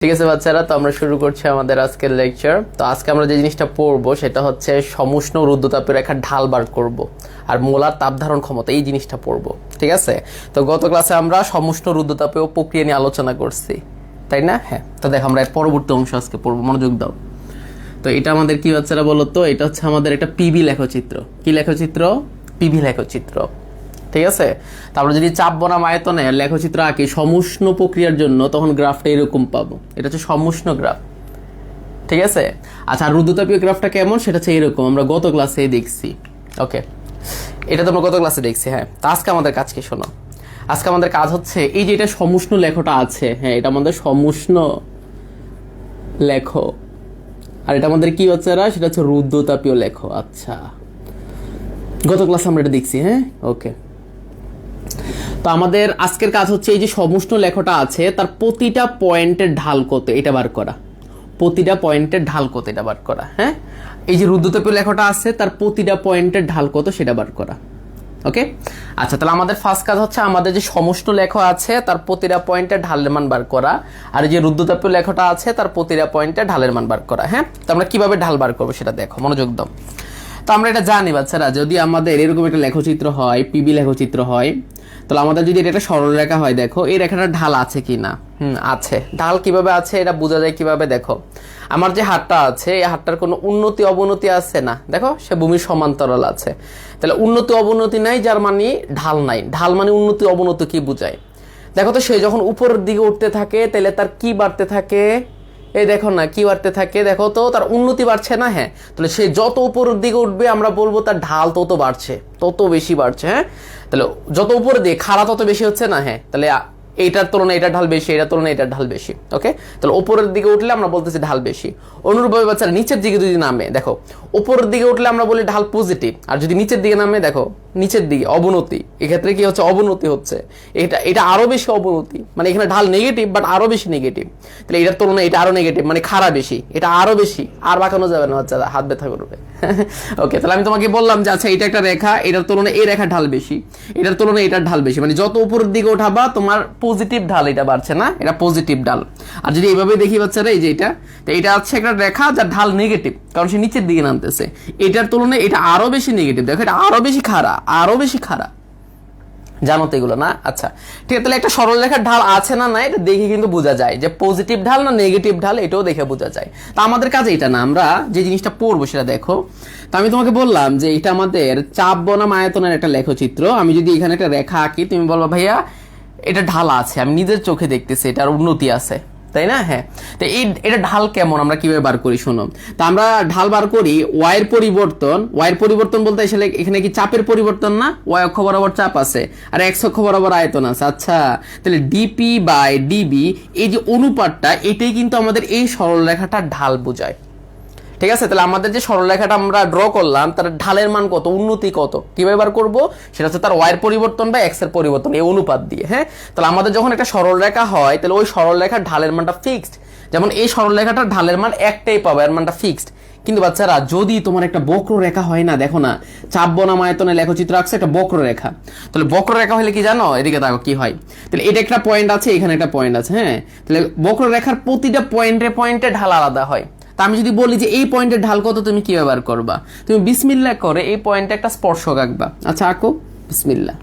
ঠিক আছে বাচ্চারা, তো আমরা শুরু করছি আমাদের আজকের লেকচার। তো আজকে আমরা যে জিনিসটা পড়বো সেটা হচ্ছে সমুষ্ণ রুদ্ধতাপীয় রেখার ঢাল বার করব আর মোলার তাপ ধারণ ক্ষমতা, এই জিনিসটা পড়বো। ঠিক আছে, তো গত ক্লাসে আমরা সমুষ্ণ রুদ্ধতাপীয় প্রক্রিয়া নিয়ে আলোচনা করছি, তাই না? হ্যাঁ, তো দেখো আমরা এর পরবর্তী অংশ আজকে পড়বো, মনোযোগ দাও। তো এটা আমাদের কি বাচ্চারা বলো তো, এটা হচ্ছে আমাদের একটা পিভি লেখচিত্র। কি লেখচিত্র? পিভি লেখচিত্র। ঠিক আছে, তারপরে যদি চাপ বনাম আয়তনে লেখচিত্র আঁকি সমুষ্ণ প্রক্রিয়ার জন্য, তখন গ্রাফটা এরকম পাবো। এটা হচ্ছে সমুষ্ণ গ্রাফ। ঠিক আছে, আচ্ছা, আর রুদ্ধতাপীয় গ্রাফটা কেমন সেটা হচ্ছে এরকম, আমরা গত ক্লাসে দেখছি। ওকে, এটা তো আমরা গত ক্লাসে দেখছি। হ্যাঁ, তো আজকে আমাদের কাজ কি শোনো। আজকে আমাদের কাজ হচ্ছে এই যে এটা সমুষ্ণ লেখটা আছে, হ্যাঁ এটা আমাদের সমুষ্ণ লেখ, আর এটা আমাদের কি হচ্ছে, সেটা হচ্ছে রুদ্ধতাপীয় লেখ। আচ্ছা, গত ক্লাসে আমরা এটা দেখছি। হ্যাঁ, ওকে। তো আমাদের আজকের কাজ হচ্ছে এই যে সমুষ্ণ লেখটা আছে তার প্রতিটা পয়েন্টের ঢাল কত এটা বার করা, প্রতিটা পয়েন্টের ঢাল কত এটা বার করা। হ্যাঁ, এই যে রুদ্ধতাপীয় লেখটা আছে তার প্রতিটা পয়েন্টের ঢাল কত সেটা বার করা। ওকে, আচ্ছা, তাহলে আমাদের ফার্স্ট কাজ হচ্ছে আমাদের যে সমুষ্ণ লেখ আছে তার প্রতিটা পয়েন্টের ঢালের মান বার করা, আর যে রুদ্ধতাপীয় লেখটা আছে তার প্রতিটা পয়েন্টের ঢালের মান বার করা। হ্যাঁ, তো আমরা কিভাবে ঢাল বার করবো সেটা দেখো, মনোযোগ দাও। তো আমরা এটা জানি বাচ্চারা, যদি আমাদের এরকম একটা লেখচিত্র হয়, পিবি লেখচিত্র হয়, তাহলে আমাদের যদি এটা একটা সরল রেখা হয়, দেখো এই রেখাটার ঢাল আছে কি না। আছে। ঢাল কিভাবে আছে এটা বোঝা যায় কিভাবে, দেখো আমার যে হাতটা আছে এই হাতটার কোনো উন্নতি অবনতি আছে না, দেখো সে ভূমির সমান্তরাল আছে। তাহলে উন্নতি অবনতি নাই, যার মানে ঢাল নাই। ঢাল মানে উন্নতি অবনতি কি বোঝায়? দেখো তো সে যখন উপরের দিকে উঠতে থাকে তাহলে তার কি বাড়তে থাকে, এই দেখো না কি বাড়তে থাকে, দেখো তো তার উন্নতি বাড়ছে না। হ্যাঁ, তাহলে সে যত উপরের দিকে উঠবে আমরা বলবো তার ঢাল তত বাড়ছে, তত বেশি বাড়ছে। হ্যাঁ, তাহলে যত উপরে দিয়ে খাড়া তত বেশি হচ্ছে না। হ্যাঁ, তাহলে এইটার তুলনায় এটার ঢাল বেশি, এটার তুলনায় এটার ঢাল বেশি। ওকে, তাহলে উপরের দিকে উঠলে আমরা বলতেছি ঢাল বেশি। অনুরূপভাবে বাচ্চারা নিচের দিকে যদি নামে, দেখো উপরের দিকে উঠলে আমরা বলি ঢাল পজিটিভ, আর যদি নিচের দিকে নামে দেখো নিচের দিকে অবনতি। এক্ষেত্রে কি হচ্ছে, অবনতি হচ্ছে। এটা আরো বেশি অবনতি, মানে এখানে ঢাল নেগেটিভ বাট আরো বেশি নেগেটিভ। তাহলে এটার তুলনায় এটা আরো নেগেটিভ, মানে খারাপ বেশি, এটা আরো বেশি, আর বাঁকানো যাবে না বাচ্চারা, হাত ব্যথা করবে। ওকে, তাহলে আমি তোমাকে বললাম যে আচ্ছা এটা একটা রেখা, এটার তুলনায় এই রেখার ঢাল বেশি, এটার তুলনায় এটার ঢাল বেশি, মানে যত উপরের দিকে ওঠাবা তোমার পজিটিভ ঢাল এটা বাড়ছে না, এটা পজিটিভ ঢাল। আর যদি এইভাবে দেখি বাচ্চারা, এই যে এটা, তো এটা হচ্ছে একটা রেখা যার ঢাল নেগেটিভ, কারণ সে নিচের দিকে নামতেছে। এটার তুলনায় এটা আরো বেশি নেগেটিভ, দেখো এটা আরো বেশি খাড়া, আরো বেশি খাড়া। জানো তো এগুলো না? আচ্ছা, ঠিক আছে, তাহলে একটা সরল রেখার ঢাল আছে না না এটা দেখে কিন্তু বোঝা যায় যে পজিটিভ ঢাল না নেগেটিভ ঢাল, এটাও দেখে বোঝা যায়। তা আমাদের কাছে এটা না, আমরা যে জিনিসটা পড়বো সেটা দেখো। তো আমি তোমাকে বললাম যে এটা আমাদের চাপ বনাম আয়তনের একটা লেখচিত্র। আমি যদি এখানে একটা রেখা আঁকি, তুমি বলবা ভাইয়া এটা ঢাল আছে, আমি নিজের চোখে দেখতেছি এটার উন্নতি আছে, তাই না? হ্যাঁ, তো এটা ঢাল কেমন আমরা কিভাবে বার করি শোনো। তো আমরা ঢাল বার করি ওয়াইয়ের পরিবর্তন। ওয়াইয়ের পরিবর্তন বলতে আসলে এখানে কি চাপের পরিবর্তন না, ওয়াই অক্ষ বরাবর চাপ আছে আর এক্স অক্ষ বরাবর আয়তন আছে। আচ্ছা, তাহলে ডিপি বাই ডিবি এই যে অনুপাতটা, এটাই কিন্তু আমাদের এই সরল রেখাটার ঢাল বোঝায়। ঠিক আছে, তাহলে আমাদের যে সরলরেখাটা আমরা ড্র করলাম তার ঢালের মান কত, উন্নতি কত, কিভাবে বার করবো সেটা হচ্ছে তার ওয়াইয়ের পরিবর্তন বা এক্স এর পরিবর্তন, এই অনুপাত দিয়ে। হ্যাঁ, তাহলে আমাদের যখন একটা সরলরেখা হয় তাহলে ওই সরলরেখার ঢালের মানটা ফিক্সড। যেমন এই সরলরেখাটার ঢালের মান একটাই পাবে, এর মানটা ফিক্সড। কিন্তু বাচ্চারা যদি তোমার একটা বক্ররেখা হয় না, দেখো না চাপ বনাম আয়তনে লেখচিত্র আছে একটা বক্ররেখা, তাহলে বক্ররেখা হলে কি জানো, এদিকে দেখো কি হয়, তাহলে এটা একটা পয়েন্ট আছে, এখানে একটা পয়েন্ট আছে। হ্যাঁ, তাহলে বক্ররেখার প্রতিটা পয়েন্টে পয়েন্টে ঢাল আলাদা হয়। তা আমি যদি বলি যে এই পয়েন্টের ঢাল কত, তুমি কি ব্যবহার করবা? তুমি বিসমিল্লাহ করে এই পয়েন্টে একটা স্পর্শক আঁকবা। আচ্ছা, আঁকো, বিসমিল্লাহ,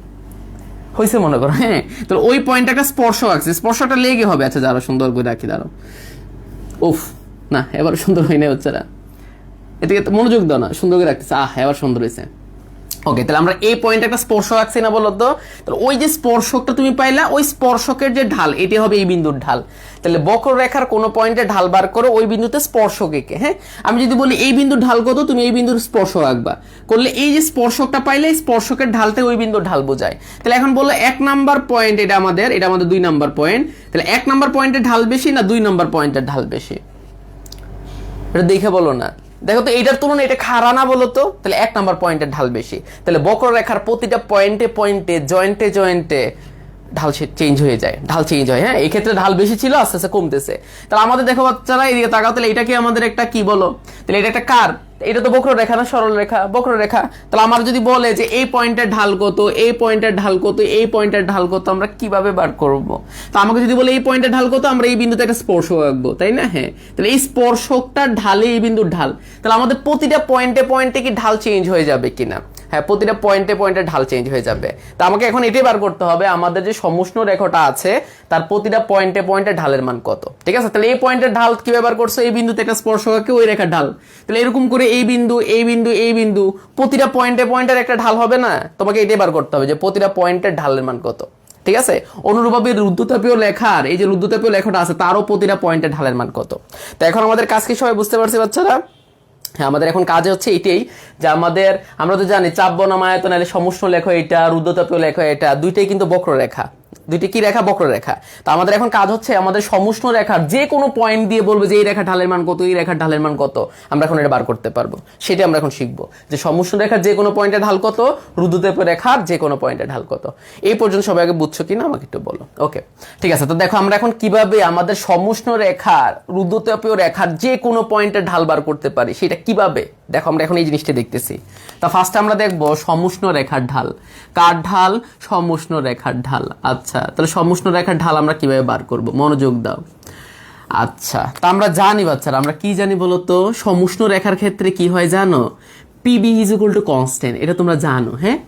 হয়েছে মনে করো। হ্যাঁ, তো ওই পয়েন্টে একটা স্পর্শক আঁকছে, স্পর্শটা লেগে হবে। আচ্ছা, যারা সুন্দর করে রাখি, দাঁড়ো, উফ না এবার সুন্দর হয় না হচ্ছে না, এদিকে মনোযোগ দাও না, সুন্দর করে রাখতেছে, এবার সুন্দর হয়েছে। ওকে, তাহলে আমরা এই পয়েন্টে একটা স্পর্শক আঁকছি না বলো তো, তাহলে ওই যে স্পর্শকটা তুমি পাইলা, ওই স্পর্শকের যে ঢাল এটি হবে এই বিন্দুর ঢাল। তাহলে বক্ররেখার কোনো পয়েন্টে ঢাল বার করো, ওই বিন্দুতে স্পর্শক এঁকে। হ্যাঁ, আমি যদি বলি এই বিন্দুর ঢাল কত, তুমি এই বিন্দুর স্পর্শক আঁকবা, করলে এই যে স্পর্শকটা পাইলে স্পর্শকের ঢালতে ওই বিন্দুর ঢাল বোঝায়। তাহলে এখন বললো 1 নাম্বার পয়েন্ট এটা আমাদের 2 নাম্বার পয়েন্ট, তাহলে 1 নাম্বার পয়েন্টের ঢাল বেশি না 2 নাম্বার পয়েন্টের ঢাল বেশি, এটা দেখে বলো না। দেখো তো এটার তুলনায় এটা খাড়া না বলো তো, তাহলে 1 নাম্বার পয়েন্টের ঢাল বেশি। তাহলে বক্ররেখার প্রতিটা পয়েন্টে পয়েন্টে জয়েন্টে জয়েন্টে ঢাল চেঞ্জ হয়ে যায়, ঢাল চেঞ্জ হয়। হ্যাঁ, এই ক্ষেত্রে ঢাল বেশি ছিল, আস্তে আস্তে কমতেছে। তাহলে আমাদের দেখো বাচ্চারা এদিকে তাকাও, তাহলে এটা কি আমাদের একটা কি বলো, তাহলে এটা একটা কার্ভ। এটা তো বক্ররেখা না সরলরেখা? বক্ররেখা। তাহলে আমার যদি বলে যে এই পয়েন্টের ঢাল কত, এই পয়েন্টের ঢাল কত, এই পয়েন্টের ঢাল কত, আমরা কিভাবে বার করব? তো আমাকে যদি বলে এই পয়েন্টের ঢাল কত, আমরা এই বিন্দুতে একটা স্পর্শক আঁকবো, তাই না? হ্যাঁ, তাহলে এই স্পর্শকটার ঢালে এই বিন্দুর ঢাল, তাহলে আমাদের প্রতিটা পয়েন্টে পয়েন্টে কি ঢাল চেঞ্জ হয়ে যাবে কিনা? হ্যাঁ, প্রতিটা পয়েন্টে পয়েন্টে ঢাল চেঞ্জ হয়ে যাবে। তো আমাকে এখন এটাই বার করতে হবে, আমাদের যে সমষ্ণ রেখাটা আছে তার প্রতিটা পয়েন্টে পয়েন্টে ঢালের মান কত। ঠিক আছে, তাহলে এই পয়েন্টের ঢাল কিভাবে বার করছো? এই বিন্দুতে একটা স্পর্শককে ওই রেখার ঢাল, তাহলে এরকম করে এই বিন্দু এই বিন্দু এই বিন্দু প্রতিটা পয়েন্টে পয়েন্টের একটা ঢাল হবে না? তোমাকে এটাই বার করতে হবে যে প্রতিটা পয়েন্টের ঢালের মান কত। ঠিক আছে, অনুরূপভাবে রুদ্ধতাপীয় লেখার এই যে রুদ্ধতাপীয় লেখাটা আছে তারও প্রতিটা পয়েন্টের ঢালের মান কত। তো এখন আমাদের কাজ কি সবাই বুঝতে পারছি বাচ্চারা? হ্যাঁ, আমাদের এখন কাজ হচ্ছে এটাই যে আমাদের, আমরা তো জানি চাপ বনাম আয়তন এর সমষ্ণ লেখো এটা, রুদ্ধতাপীয় লেখো এটা, দুইটাই কিন্তু বক্ররেখা, দুইটি কি রেখা? বক্ররেখা। তো আমাদের এখন কাজ হচ্ছে আমাদের সমষ্ণ রেখার যে কোনো পয়েন্ট দিয়ে বলবো যে এই রেখা ঢালের মান কত, এই রেখার ঢালের মান কত, আমরা এখন এটা বার করতে পারবো। সেটা আমরা এখন শিখবো যে সমষ্ণ রেখার যে কোনো পয়েন্টের ঢাল কত, রুদ্ধতাপীয় রেখার যে কোনো পয়েন্টের ঢাল কত। এই পর্যন্ত সবাই আগে বুঝছো কিনা আমাকে একটু বলো। ওকে, ঠিক আছে। তো দেখো আমরা এখন কিভাবে আমাদের সমষ্ণ রেখার, রুদ্ধতাপীয় রেখার যে কোনো পয়েন্টের ঢাল বার করতে পারি সেটা কিভাবে, দেখো আমরা এখন এই জিনিসটা দেখতেছি। তা ফার্স্ট আমরা দেখবো সমষ্ণ রেখার ঢাল। কার ঢাল? সমষ্ণ রেখার ঢাল। আচ্ছা, তাহলে সমষ্ণ রেখার ঢাল আমরা কিভাবে বার করব? মনোযোগ দাও। আচ্ছা, তা আমরা জানি বাচ্চারা, আমরা কি জানি বলতো? সমষ্ণ রেখার ক্ষেত্রে কি হয় জানো? PB is equal to constant, এটা তোমরা জানো। হ্যাঁ,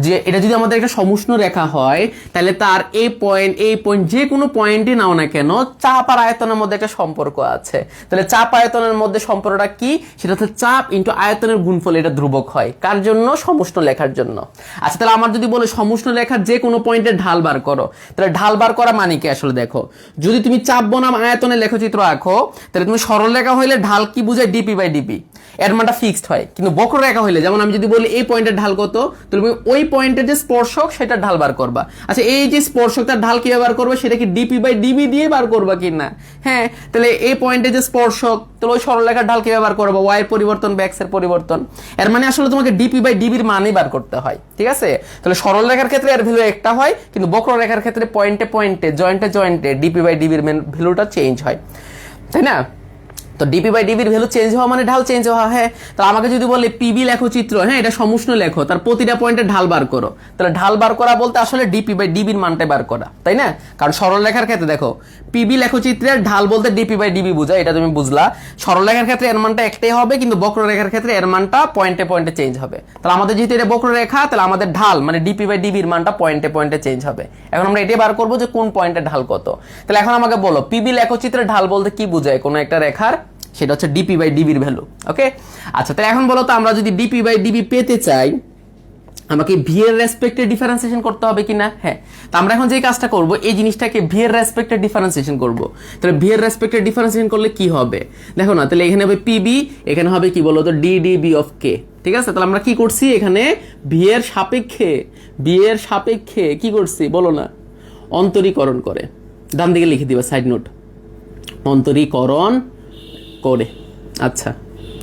যে এটা যদি আমাদের একটা সমষ্ণ রেখা হয় তাহলে তার এই পয়েন্ট যে কোনো পয়েন্টই নাও না কেন, চাপ আর আয়তনের মধ্যে একটা সম্পর্ক আছে। তাহলে চাপ আয়তনের মধ্যে সম্পর্কটা কি? সেটা হচ্ছে চাপ ইনটু আয়তনের গুণফল, এটা ধ্রুবক হয়। কার জন্য? সমষ্ণ লেখার জন্য। আচ্ছা, তাহলে আমার যদি বলে সমষ্ণ লেখার যে কোনো পয়েন্টের ঢাল বার করো, তাহলে ঢাল বার করা মানে কি আসলে দেখো, যদি তুমি চাপ বনাম আয়তনের লেখচিত্র আঁকো তাহলে তুমি সরল রেখা হইলে ঢাল কি বুঝায়? ডিপি বাই ডিপি, এর মানটা ফিক্সড হয়। কিন্তু বক্ররেখা হইলে, যেমন আমি যদি বলি এই পয়েন্টের ঢাল কত, তাহলে তুমি ওই পয়েন্টের যে স্পর্শক সেটা ঢাল বার করবা। আচ্ছা, এই যে স্পর্শক তার ঢাল কিভাবে বার করবে? সেটা কি ডিপি বাই ডিবি দিয়ে বার করবা কিনা? হ্যাঁ, তাহলে এই পয়েন্টের যে স্পর্শক, তাহলে ওই সরলরেখার ঢাল কিভাবে বার করবা? ওয়াই এর পরিবর্তন বা এক্স এর পরিবর্তন। এর মানে আসলে তোমাকে ডিপি বাই ডিবির মানই বার করতে হয়। ঠিক আছে, তাহলে সরলরেখার ক্ষেত্রে এর ভ্যালু একটা হয়, কিন্তু বক্ররেখার ক্ষেত্রে পয়েন্টে পয়েন্টে জয়েন্টে ডিপি বাই ডিবির ভ্যালুটা চেঞ্জ হয়, তাই না? তো DP by Dibir value change হওয়া মানে ঢাল চেঞ্জ হওয়া। হ্যাঁ, তো আমাকে যদি বলে পিবি লেখো চিত্র, হ্যাঁ এটা সমষ্ণ লেখো, তার প্রতিটা পয়েন্টে ঢাল বার করো, তাহলে ঢাল বার করা বলতে আসলে ডিপি বাই ডিবির মানটা বার করা, তাই না? কারণ সরল রেখার ক্ষেত্রে দেখো পিবি লেখো চিত্রের ঢাল বলতে ডিপি বাই ডিবি বোঝায়, এটা তুমি বুঝলা। সরল রেখার ক্ষেত্রে এর মানটা একটাই হবে, কিন্তু বক্ররেখার ক্ষেত্রে এর মানটা পয়েন্টে পয়েন্টে চেঞ্জ হবে। তাহলে আমাদের যেহেতু এটা বক্ররেখা, তাহলে আমাদের ঢাল মানে ডিপি বাই ডিবির মানটা পয়েন্টে পয়েন্টে চেঞ্জ হবে। এখন আমরা এটাই বার করবো যে কোন পয়েন্টের ঢাল কত। তাহলে এখন আমাকে বলো পিবি লেখো চিত্রের ঢাল বলতে কি বোঝায় কোনো একটা রেখার? সেটা হচ্ছে ডিপি বাই ডিবির ভ্যালু। ওকে, আচ্ছা, তাহলে এখন বলো তো আমরা যদি ডিপি বাই ডিবি পেতে চাই আমাকে ভি এর রেসপেক্টে ডিফারেন্সিয়েশন করতে হবে কিনা? হ্যাঁ, তো আমরা এখন যে কাজটা করব এই জিনিসটাকে ভি এর রেসপেক্টে ডিফারেন্সিয়েশন করব। তাহলে ভি এর রেসপেক্টে ডিফারেন্সিয়েশন করলে কি হবে দেখো না, তাহলে এখানে হবে পিবি, এখানে হবে কি বলো তো ডিডিবি অফ কে। ঠিক আছে, তাহলে আমরা কি করছি এখানে ভি এর সাপেক্ষে কি করছি বলো না? অন্তরীকরণ করে, ডান দিকে লিখে দিবা সাইড নোট, অন্তরীকরণ করে। আচ্ছা,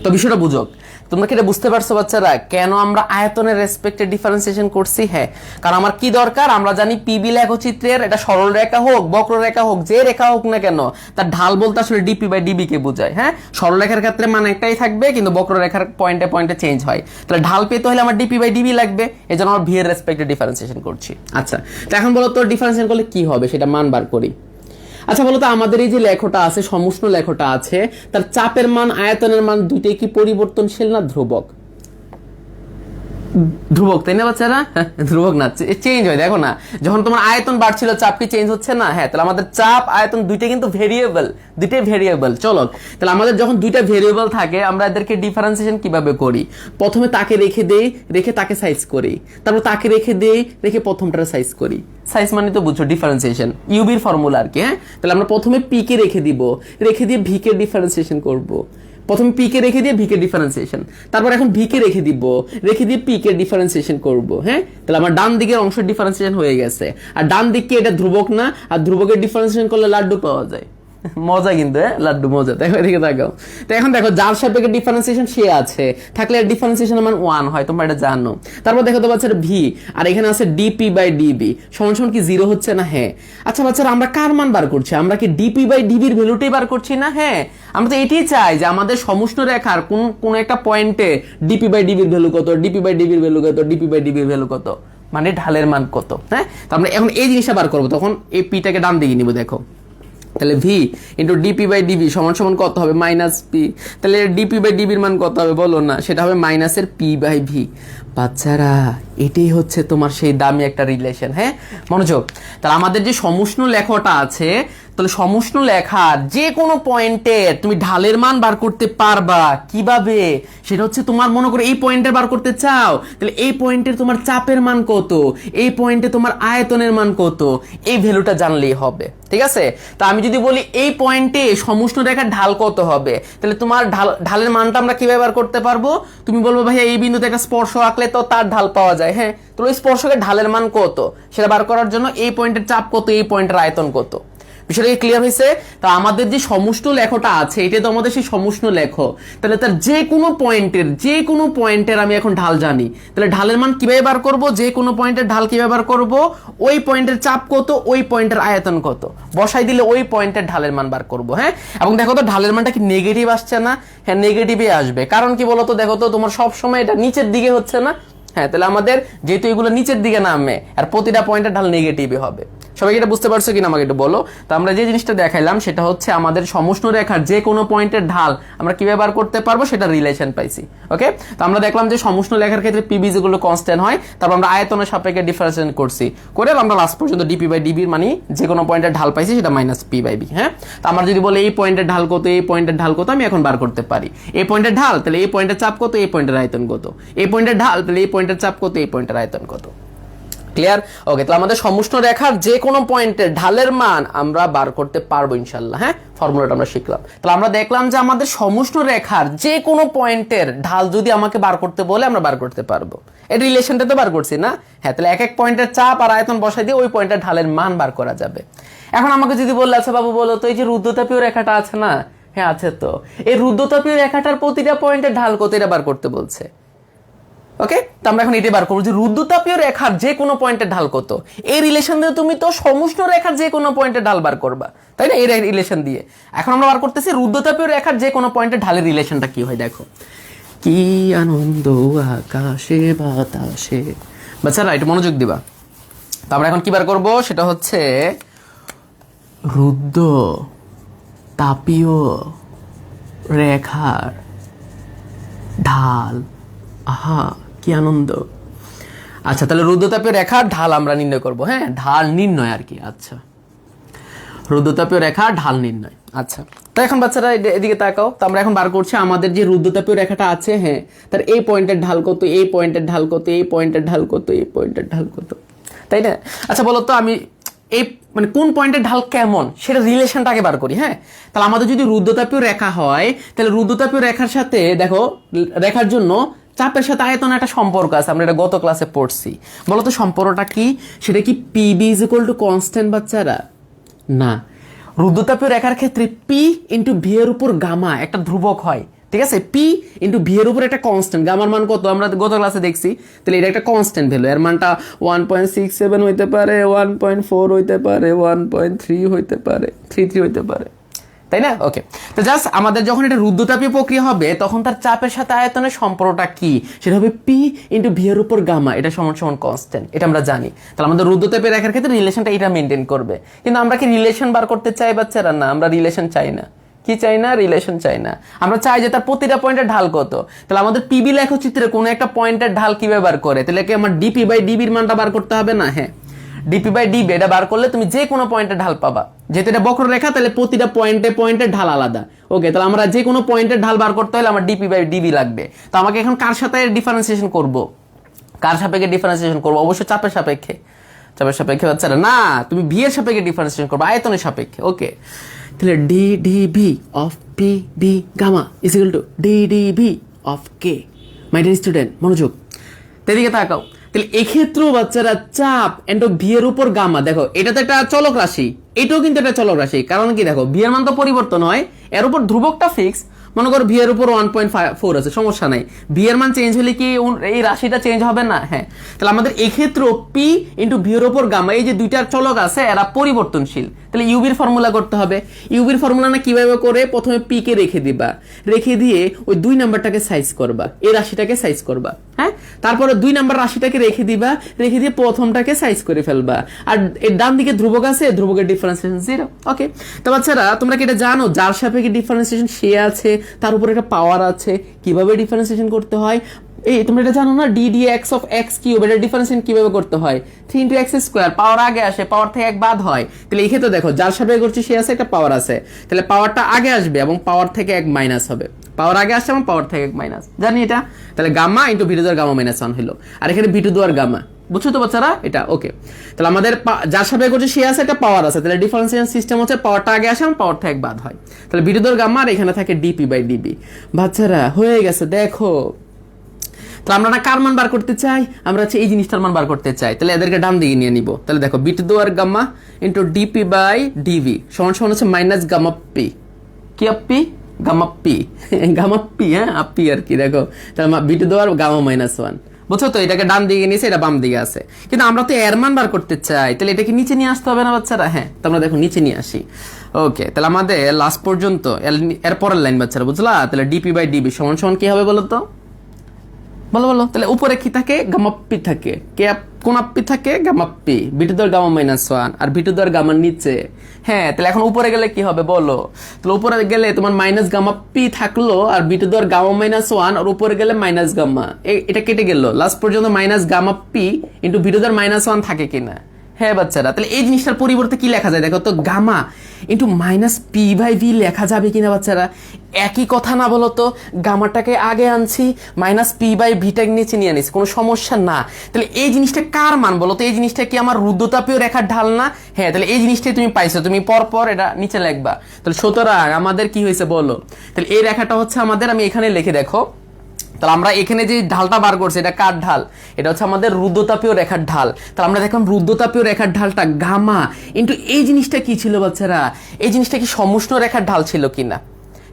তো বিষয়টা বুঝো, তোমরা কি এটা বুঝতে পারছো বাচ্চারা কেন আমরা আয়তনের রেসপেক্টে ডিফারেন্সিয়েশন করছি? হ্যাঁ, কারণ আমার কি দরকার, আমরা জানি পিবি লেখচিত্রের এটা সরল রেখা হোক বক্ররেখা হোক যে রেখা হোক না কেন তার ঢাল বলতে আসলে ডিপি বাই ডিবি কে বোঝায়। হ্যাঁ, সরল রেখার ক্ষেত্রে মান একটাই থাকবে, কিন্তু বক্ররেখার পয়েন্টে পয়েন্টে চেঞ্জ হয়। তাহলে ঢাল পেতে হলে আমার ডিপি বাই ডিবি লাগবে, এই জন্য আমরা ভি এর রেসপেক্টে ডিফারেন্সিয়েশন করছি। আচ্ছা, তো এখন বলো তো ডিফারেন্সিয়েশন করলে কি হবে সেটা মান বার করি। আচ্ছা, বলতো আমাদের এই যে লেখটা আছে সমষ্ণ লেখটা আছে তার চাপের মান আয়তনের মান দুইটাই কি পরিবর্তনশীল না ধ্রুবক? ধ্রুবক, তাই না বাচ্চারা? ধ্রুবক না, চেঞ্জ হয়। দেখো না, যখন তোমার আয়তন বাড়ছিল চাপ কি চেঞ্জ হচ্ছে না? হ্যাঁ, তাহলে আমাদের চাপ আয়তন দুইটা কিন্তু ভেরিয়েবল, দুইটাই ভেরিয়েবল। চলো, তাহলে আমাদের যখন দুইটা ভেরিয়েবল থাকে আমরা এদেরকে ডিফারেন্সিয়েশন কিভাবে করি? প্রথমে তাকে রেখে দেই, রেখে তাকে সাইজ করি, তারপর তাকে রেখে দেই, রেখে প্রথমটার সাইজ করি। সাইজ মানে তো বুঝছো ডিফারেন্সিয়েশন, ইউবির ফর্মুলা আর কি। হ্যাঁ, তাহলে আমরা প্রথমে পি কে রেখে দিব, রেখে দিয়ে ভি কে ডিফারেন্সিয়েশন করব। প্রথমে পি কে রেখে দিয়ে ভি কে ডিফারেন্সিয়েশন, তারপর এখন ভি কে রেখে দিব, রেখে দিয়ে পি কে ডিফারেন্সিয়েশন করব। হ্যাঁ, তাহলে আমার ডান দিকের অংশ ডিফারেন্সিয়েশন হয়ে গেছে। আর ডান দিকে এটা ধ্রুবক না, আর ধ্রুবকের ডিফারেন্সিয়েশন করলে লাড্ডু পাওয়া যায়। মজা কিন্তু, লাড্ডু মজা। দেখো এদিকে তাকাও। তো এখন দেখো যার সাপেক্ষে ডিফারেন্সিয়েশন সে আছে, থাকলে ডিফারেন্সিয়েশন মান 1 হয়, তোমরা এটা জানো। তারপর দেখো তো বাচ্চারা ভি, আর এখানে আছে ডিপি বাই ডিবি সমান সমান কি 0 হচ্ছে না? হ্যাঁ। আচ্ছা বাচ্চারা আমরা কার মান বার করছি? আমরা কি ডিপি বাই ডিবির ভ্যালুটাই বার করছি না? হ্যাঁ, আমরা তো এটাই চাই যে আমাদের সমষ্ণ রেখার কোন একটা পয়েন্টে ডিপি বাই ডিবির ভ্যালু কত, ডিপি বাই ডিবির ভ্যালু কত, ডিপি বাই ডিবির ভ্যালু কত, মানে ঢালের মান কত। হ্যাঁ, তো আমরা এখন এই জিনিসটা বার করবো, তখন এই পিটাকে ডান দিকে নিব। দেখো তাহলে V into DP by DB সমান সমান কত হবে? Minus P. তাহলে ডিপি বাই ডিবির মান কত হবে বলো না? সেটা হবে মাইনাসের পি বাই ভি। বাচ্চারা এটাই হচ্ছে তোমার সেই দামি একটা রিলেশন। হ্যাঁ, মনোযোগ। তাহলে আমাদের যে সমষ্ণ লেখাটা আছে, তাহলে সমষ্ণ লেখার যে কোনো পয়েন্টে তুমি ঢালের মান বার করতে পারবা। কিভাবে? সেটা হচ্ছে তোমার মনে করো এই পয়েন্টে বার করতে চাও, তাহলে এই পয়েন্টের তোমার চাপের মান কত, এই পয়েন্টে তোমার আয়তনের মান কত, এই ভ্যালুটা জানলেই হবে। ঠিক আছে? তা আমি যদি বলি এই পয়েন্টে সমষ্ণ রেখার ঢাল কত হবে, তাহলে তোমার ঢালের মানটা আমরা কিভাবে বার করতে পারবো? তুমি বলবো ভাইয়া এই বিন্দুতে একটা স্পর্শ আঁকলে তো তার ঢাল পাওয়া যায়। হ্যাঁ, তো ওই স্পর্শকের ঢালের মান কত সেটা বার করার জন্য এই পয়েন্টের চাপ কত, এই পয়েন্টের আয়তন কত। বিষয়টা ক্লিয়ার হয়েছে? তা আমাদের যে সমষ্ণ লেখটা আছে, এটা তো আমাদের সেই সমষ্ণ লেখ। তাহলে তার যে কোনো পয়েন্টের আমি এখন ঢাল জানি, তাহলে ঢালের মান কিভাবে বার করব? যে কোনো পয়েন্টের ঢাল কিভাবে বার করব? ওই পয়েন্টের চাপ কত, ওই পয়েন্টের আয়তন কত বসাই দিলে ওই পয়েন্টের ঢালের মান বার করব। হ্যাঁ, এবং দেখো তো ঢালের মানটা কি নেগেটিভ আসছে না? হ্যাঁ, নেগেটিভই আসবে। কারণ কি বলতো, দেখো তো তোমার সব সময় এটা নিচের দিকে হচ্ছে না। হ্যাঁ, তাহলে আমাদের যেহেতু এগুলো নিচের দিকে নামে, আর প্রতিটা পয়েন্টের ঢাল নেগেটিভই হবে। সবাই এটা বুঝতে পারছো কিনা আমাকে একটু বলো। তো আমরা যে জিনিসটা দেখাইলাম সেটা হচ্ছে আমাদের সমষ্ণ রেখার যে কোনো পয়েন্টের ঢাল আমরা কিভাবে বার করতে পারবো সেটা রিলেশন পাইছি। ওকে, তো আমরা দেখলাম যে সমষ্ণ রেখার ক্ষেত্রে পিবি যেগুলো কনস্ট্যান্ট হয়, তারপর আমরা আয়তনের সাপেক্ষে ডিফারেন্সিয়েশন করছি, করে আমরা লাস্ট পর্যন্ত ডিপি বাই ডিবির মানে যে কোনো পয়েন্টের ঢাল পাইছি সেটা মাইনাস পি বাই বি। হ্যাঁ, তো আমরা যদি বলি এই পয়েন্টের ঢাল কত, এই পয়েন্টের ঢাল কত, আমি এখন বার করতে পারি। এই পয়েন্টের ঢাল, তাহলে এই পয়েন্টের চাপ কত, এই পয়েন্টের আয়তন কত, এই পয়েন্টের ঢাল, তাহলে এই পয়েন্টের চাপ কত, এই পয়েন্টের আয়তন কত। ক্লিয়ার? ওকে, তাহলে আমাদের সমষ্ণ রেখার যে কোনো পয়েন্টের ঢালের মান আমরা বার করতে পারবো ইনশাল্লাহ। হ্যাঁ, ফর্মুলাটা আমরা শিখলাম। তাহলে আমরা দেখলাম যে আমাদের সমষ্ণ রেখার যে কোনো পয়েন্টের ঢাল যদি আমাকে বার করতে বলে আমরা বার করতে পারবো। এই রিলেশনটা তো বার করছি না? হ্যাঁ, তাহলে এক এক পয়েন্টের চাপ আর আয়তন বসাই দিয়ে ওই পয়েন্টের ঢালের মান বার করা যাবে। এখন আমাকে যদি বললে আচ্ছা বাবু বলো তো, এই যে রুদ্ধতাপীয় রেখাটা আছে না? হ্যাঁ আছে তো। এই রুদ্ধতাপীয় রেখাটার প্রতিটা পয়েন্টের ঢাল কত এটা বার করতে বলছে। ওকে, তো আমরা এখন এটাই বার করবো যে রুদ্ধতাপীয় রেখার যে কোনো পয়েন্টের ঢাল কত। এই রিলেশন দিয়ে তুমি তো সমষ্ণ রেখার যে কোনো পয়েন্টের ঢাল বার করবা, তাই না? এই রিলেশন দিয়ে এখন আমরা বার করতেছি রুদ্ধতাপীয় রেখার যে কোনো পয়েন্টের ঢালের রিলেশনটা কি হয়। দেখো কি আনন্দ আকাশে বাতাসে। বাচ্চারা একটু মনোযোগ দিবা। তো আমরা এখন কি বার করবো সেটা হচ্ছে রুদ্ধ তাপীয় রেখার ঢাল। আহা কি আনন্দ। আচ্ছা, তাহলে রুদ্ধতাপীয় রেখার ঢাল আমরা নির্ণয় করব। হ্যাঁ, ঢাল নির্ণয় আর কি। আচ্ছা, রুদ্ধতাপীয় রেখার ঢাল নির্ণয়। আচ্ছা, তো এখন বাচ্চারা এদিকে তাকাও। তো আমরা এখন বার করছি আমাদের যে রুদ্ধতাপীয় রেখাটা আছে, হ্যাঁ, তার এই পয়েন্টের ঢাল কত, এই পয়েন্টের ঢাল কত, এই পয়েন্টের ঢাল কত, এই পয়েন্টের ঢাল কত, তাই না? আচ্ছা বলো তো, আমি এই মানে কোন পয়েন্টের ঢাল কেমন সেটা রিলেশনটা আগে বার করি। হ্যাঁ, তাহলে আমাদের যদি রুদ্ধতাপীয় রেখা হয়, তাহলে রুদ্ধতাপীয় রেখার সাথে দেখো রেখার জন্য চাপের সাথে আয়তন একটা সম্পর্ক আছে, আমরা এটা গত ক্লাসে পড়ছি। বলতো সম্পর্কটা কি? সেটা কি PB is equal to constant বাচ্চারা? না, রুদ্ধতাপীয় রেখার ক্ষেত্রে পি ইন্টু ভি এর উপর গামা একটা ধ্রুবক হয়। ঠিক আছে, পি ইন্টু ভি এর উপর একটা কনস্ট্যান্ট, গামার মান কত আমরা গত ক্লাসে দেখছি। তাহলে এটা একটা কনস্ট্যান্ট ভ্যালু, এর মানটা 1.67 হইতে পারে, 1.4 হইতে পারে, 1.3 হইতে পারে, 33 হইতে পারে, তাই না? ওকে, তো জাস্ট আমাদের যখন এটা রুদ্ধতাপীয় প্রক্রিয়া হবে তখন তার চাপের সাথে আয়তনের সম্পর্কটা কি সেটা হবে পি ইন্টু ভি এর উপর গামা, এটা সমান সমান কনস্ট্যান্ট, এটা আমরা জানি। তাহলে আমাদের রুদ্ধতাপীয় রেখার ক্ষেত্রে রিলেশনটা এটা মেনটেন করবে। কিন্তু আমরা কি রিলেশন বার করতে চাই বাচ্চারা? না, আমরা রিলেশন চাই না। কি চাই না? রিলেশন চাই না। আমরা চাই যে তার প্রতিটা পয়েন্টের ঢাল কত। তাহলে আমাদের পিবি লেখচিত্রে কোনো একটা পয়েন্টের ঢাল কিভাবে বার করে, তাহলে কি আমার ডিপি বাই ডিবির মানটা বার করতে হবে না? হ্যাঁ, ডিপি বাই ডিবি এটা বার করলে তুমি যে কোনো পয়েন্টের ঢাল পাবা। যেহেতু এটা বক্ররেখা, তাহলে প্রতিটা পয়েন্টের ঢাল আলাদা। ওকে, তাহলে আমরা যে কোনো পয়েন্টের ঢাল বার করতে হলে আমার ডিপি বাই ডিবি লাগবে। তো আমাকে এখন কার সাথে ডিফারেন্সিয়েশন করব? কার সাপেক্ষে ডিফারেন্সিয়েশন করবো? অবশ্যই চাপের সাপেক্ষে। চাপের সাপেক্ষে বাচ্চারা না, তুমি ভি এর সাপেক্ষে ডিফারেন্সিয়েশন করবে, আয়তনের সাপেক্ষে। ওকে, তাহলে D D V of P B gamma is equal to D D V of K. My dear student মনোযোগ, এদিকে তাকাও। তাহলে এক্ষেত্রেও বাচ্চারা চাপ এন্ড ভি এর উপর গামা, দেখো এটা তো একটা চলক রাশি, এটাও কিন্তু একটা চলক রাশি, কারণ কি দেখো ভি এর মান তো পরিবর্তন হয়, এর উপর ধ্রুবকটা ফিক্স, মনে করো ভি এর উপর 1.4 আছে, সমস্যা নাই, ভি এর মান চেঞ্জ হলে কি এই রাশিটা চেঞ্জ হবে না? হ্যাঁ, তাহলে আমাদের এই ক্ষেত্রে পি ইন্টু ভি এর উপর গামা, এই যে দুইটার চলক আছে এরা পরিবর্তনশীল, তাহলে ইউবির ফর্মুলা করতে হবে। ইউবির ফর্মুলা না কিভাবে করে, প্রথমে পি কে রেখে দিবা, রেখে দিয়ে ওই 2 নাম্বারটাকে সাইজ করবা, এই রাশিটাকে সাইজ করবা, হ্যাঁ, তারপরে 2 নাম্বার রাশিটাকে রেখে দিবা, রেখে দিয়ে প্রথমটাকে সাইজ করে ফেলবা, আর এর ডান দিকে ধ্রুবক আছে, ধ্রুবকের ডিফারেন্সিয়েশন 0। ওকে, তো বাচ্চারা তোমরা কি এটা জানো যার সাপেক্ষে ডিফারেন্সিয়েশন সে আছে, তার উপর একটা পাওয়ার আছে, কিভাবে ডিফারেন্সিয়েশন করতে হয়? এই তোমরা এটা জানো না, D D x of x cube, এটা ডিফারেন্সিয়েশন কিভাবে করতে হয়? 3 ইন্টু এক্স স্কোয়ার, পাওয়ার আগে আসে, পাওয়ার থেকে এক বাদ হয়, তাহলে এই ক্ষেত্রে দেখো যার সাপেক্ষে করছি সে আছে, একটা পাওয়ার আছে, তাহলে পাওয়ারটা আগে আসবে এবং পাওয়ার থেকে এক মাইনাস হবে, পাওয়ার আগে আসছে এবং পাওয়ার থেকে এক মাইনাস, জানি এটা, তাহলে gamma into V to the power gamma minus 1 হলো, আর এখানে V to the power gamma, বুঝছো তো বাচ্চারা এটা? ওকে, তাহলে আমাদের যার সাপেক্ষে করছে সে আছে, একটা পাওয়ার আছে, তাহলে ডিফারেন্সিয়েশন সিস্টেম হচ্ছে পাওয়ারটা আগে আসে এবং পাওয়ার থেকে এক বাদ হয়, তাহলে V to the power gamma, আর এখানে থাকে ডিপি বাই ডিবি। বাচ্চারা হয়ে গেছে, দেখো তো আমরা না কার মান বার করতে চাই, আমরা হচ্ছে এই জিনিসটার মান বার করতে চাই, তাহলে এদেরকে ডান দিকে নিয়ে নিব, তাহলে দেখো B to the power gamma into DP by DV সমান সমান হচ্ছে মাইনাস গামা পি, কি আপি গামা পি, গামা পি, হ্যাঁ আপি আর কি, দেখো তাহলে B to the power gamma minus 1, বুঝছো তো? এটাকে ডান দিকে নিয়েছে, এটা বাম দিকে আছে, কিন্তু আমরা তো এর মান বার করতে চাই, তাহলে এটাকে নিচে নিয়ে আসতে হবে না বাচ্চারা? হ্যাঁ, তো আমরা দেখো নিচে নিয়ে আসি। ওকে, তাহলে আমাদের লাস্ট পর্যন্ত এর পরের লাইন বাচ্চারা বুঝলা, তাহলে ডিপি বাই ডিবি সমান সমান কি হবে বলো তো, বলো বলো, তাহলে উপরে কি থাকে, গামাপ্পি থাকে, কে কোন আপি থাকে, গামাপ্পি, B to the power gamma minus 1, আর বি টু দি পাওয়ার গামার নিচে, হ্যাঁ, তাহলে এখন উপরে গেলে কি হবে বলো, তাহলে উপরে গেলে তোমার মাইনাস গামাপ্পি থাকলো, আর B to the power gamma minus 1, আর উপরে গেলে মাইনাস গামা, এটা কেটে গেল, লাস্ট পর্যন্ত মাইনাস গামাপ্পি into B to the power minus 1 থাকে কিনা? হ্যাঁ বাচ্চারা, তাহলে এই জিনিসটার পরিবর্তে কি লেখা যায় দেখো তো, gamma into minus P by V লেখা যাবে কিনা বাচ্চারা? একই কথা না বলো তো, গামাটাকে আগে আনছি, মাইনাস পি বাই ভিটাকে নিচে নিয়ে আনিছি, কোনো সমস্যা না। তাহলে এই জিনিসটা কার মান বলো তো, এই জিনিসটা কি আমার রুদ্রতাপীয় রেখার ঢাল না? হ্যাঁ, তাহলে এই জিনিসটাই তুমি পাইছো, তুমি পর এটা নিচে লিখবা, তাহলে সুতরাং আমাদের কি হয়েছে বলো, তাহলে এই রেখাটা হচ্ছে আমাদের, আমি এখানে লিখে দেখো, তাহলে আমরা এখানে যে ঢালটা বার করছি এটা কার ঢাল, এটা হচ্ছে আমাদের রুদ্রতাপীয় রেখার ঢাল, তাহলে আমরা দেখলাম রুদ্রতাপীয় রেখার ঢালটা গামা ইন্টু এই জিনিসটা কি ছিল বাচ্চারা, এই জিনিসটা কি সমুষ্ণ রেখার ঢাল ছিল কিনা?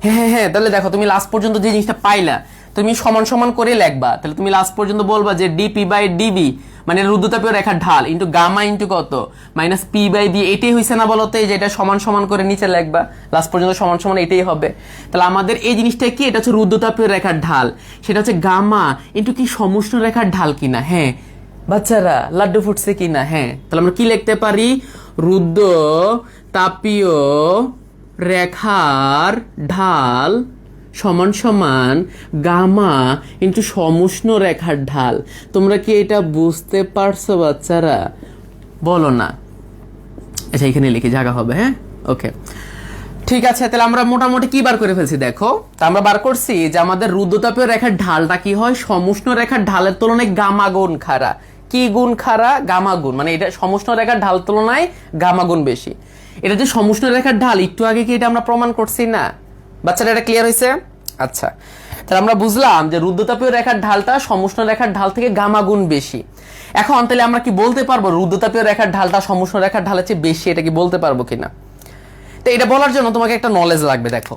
হ্যাঁ হ্যাঁ হ্যাঁ, তাহলে দেখো তুমি লাস্ট পর্যন্ত যে জিনিসটা পাইলা তুমি সমান সমান করে লিখবা, তাহলে তুমি লাস্ট পর্যন্ত বলবা যে ডিপি বাই ডিবি মানে রুদ্রতাপীয় রেখার ঢাল ইন্টু গামা ইন্টু কত মাইনাস পি বাই বি, এটাই হয়েছে না বলতে, যে এটা সমান সমান করে নিচে লিখবা, লাস্ট পর্যন্ত সমান সমান এটাই হবে। তাহলে আমাদের এই জিনিসটা কি, এটা হচ্ছে রুদ্রতাপীয় রেখার ঢাল, সেটা হচ্ছে গামা ইন্টু কি সমুষ্ণ রেখার ঢাল কিনা? হ্যাঁ বাচ্চারা লাড্ডু ফুটছে কিনা? হ্যাঁ, তাহলে আমরা কি লিখতে পারি, রুদ্রতাপীয় রেখার ঢাল সমান সমান গামা ইন্টু সমুষ্ণ রেখার ঢাল। তোমরা কি এটা বুঝতে পারছো বাচ্চারা? বলো না। আচ্ছা এখানে লিখে জায়গা হবে, হ্যাঁ ওকে ঠিক আছে। তাহলে আমরা মোটামুটি কি বার করে ফেলছি দেখো, তা আমরা বার করছি যে আমাদের রুদ্রতাপীয় রেখার ঢালটা কি হয়, সমুষ্ণ রেখার ঢালের তুলনায় গামা গুণ খাড়া। কি গুণ খাড়া? গামা গুণ, মানে এটা সমুষ্ণ রেখার ঢাল তুলনায় গামা গুণ বেশি। এটা যে সমুষ্ণ রেখার ঢাল, একটু আগে কি এটা আমরা প্রমাণ করছি না বাচ্চারা? এটা ক্লিয়ার হয়েছে? আচ্ছা, তাহলে আমরা বুঝলাম যে রুদ্রতাপীয় রেখার ঢালটা সমুষ্ণ রেখার ঢাল থেকে গামা গুণ বেশি। এখন তাহলে আমরা কি বলতে পারবো রুদ্রতাপীয় রেখার ঢালটা সমুষ্ণ রেখার ঢালের চেয়ে বেশি? এটা কি বলতে পারবো কিনা? তো এটা বলার জন্য তোমাকে একটা নলেজ লাগবে, দেখো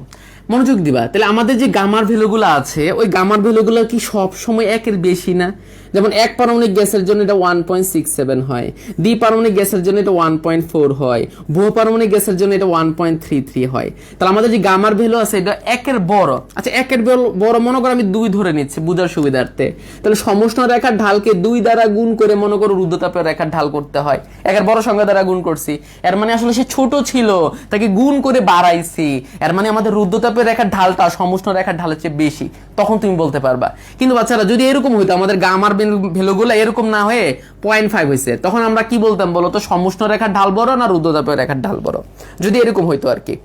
মনোযোগ দিবা। তাহলে আমাদের যে গামার ভ্যালুগুলো আছে, ওই গামার ভ্যালুগুলো কি সব সময় একের বেশি না? যেমন এক পারমাণবিক গ্যাসের জন্য এটা 1.67 হয়, দ্বি পারমাণবিক গ্যাসের জন্য এটা 1.4 হয়, বহু পারমাণবিক গ্যাসের জন্য এটা 1.33 হয়। তাহলে আমাদের যে গামার ভ্যালু আছে এটা একের বড়। আচ্ছা একের বড় মনে করো আমি 2 ধরে নিচ্ছি বুঝার সুবিধার্থে। তাহলে সমষ্ণ রেখার ঢালকে 2 দ্বারা গুণ করে মনে করো রুদ্রতাপীয় রেখার ঢাল করতে হয়, একের বড় সংখ্যা দ্বারা গুণ করছি, এর মানে আসলে সে ছোট ছিল তাকে গুণ করে বাড়াইছি, এর মানে আমাদের রুদ্রতাপীয় রেখার ঢালটা সমষ্ণ রেখার ঢালের চেয়ে বেশি, তখন তুমি বলতে পারবা। কিন্তু বাচ্চারা যদি এরকম হইতো, আমাদের গামার ভ্যালুগুলো এরকম না হয়ে 0.5 হয়েছে, তখন আমরা কি বলতাম বলো তো, সমষ্ণ রেখার ঢাল বড় না রুদ্রতাপীয় রেখার ঢাল বড়? যদি এরকম হইতো আর কি।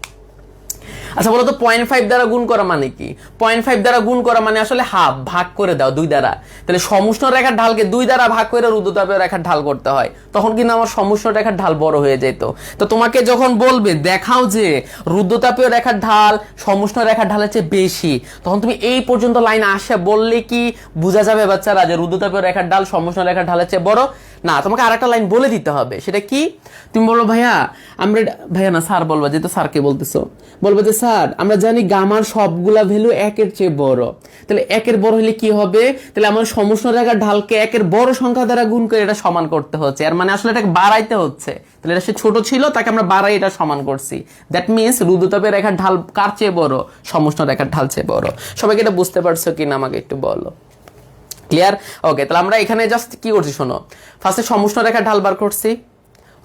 আচ্ছা বলো তো 0.5 দ্বারা গুণ করা মানে কি? 0.5 দ্বারা গুণ করা মানে আসলে হাফ, ভাগ করে দাও 2 দ্বারা। তাহলে সমষ্ণ রেখার ঢালকে 2 দ্বারা ভাগ করে রুদ্রতাপীয় রেখার ঢাল করতে হয়, তখন কিন্তু আমার সমষ্ণ রেখার ঢাল বড় হয়ে যেত। তো তোমাকে যখন বলবে দেখাও যে রুদ্রতাপীয় রেখার ঢাল সমষ্ণ রেখার ঢালের চেয়ে বেশি, তখন তুমি এই পর্যন্ত লাইন আসে বললে কি বোঝা যাবে বাচ্চারা যে রুদ্রতাপীয় রেখার ঢাল সমষ্ণ রেখার ঢালের চেয়ে বড়? না, তোমাকে আরেকটা লাইন বলে দিতে হবে। সেটা কি? তুমি বলো ভাইয়া আমরা, ভাইয়া না স্যার বলবা, যেহেতু স্যারকে বলতেছো, বলবো যে স্যার আমরা জানি গামার সবগুলা ভ্যালু একের চেয়ে বড়, তাহলে একের বড় হলে কি হবে? তাহলে আমার সমষ্ণ রেখার ঢালকে একের বড় সংখ্যা দ্বারা গুণ করে এটা সমান করতে হচ্ছে, আর মানে আসলে এটাকে বাড়াইতে হচ্ছে। তাহলে এটা সে ছোট ছিল, তাকে আমরা বাড়াই এটা সমান করছি। দ্যাট মিনস রুদ্ধতাপের রেখার ঢাল কার চেয়ে বড়? সমষ্ণ রেখার ঢাল চেয়ে বড়। সবাইকে এটা বুঝতে পারছো কিনা আমাকে একটু বলো। ক্লিয়ার? ওকে, তাহলে আমরা এখানে জাস্ট কি করছি শোনো, ফার্স্টে সমষ্ণ রেখার ঢাল বার করছি,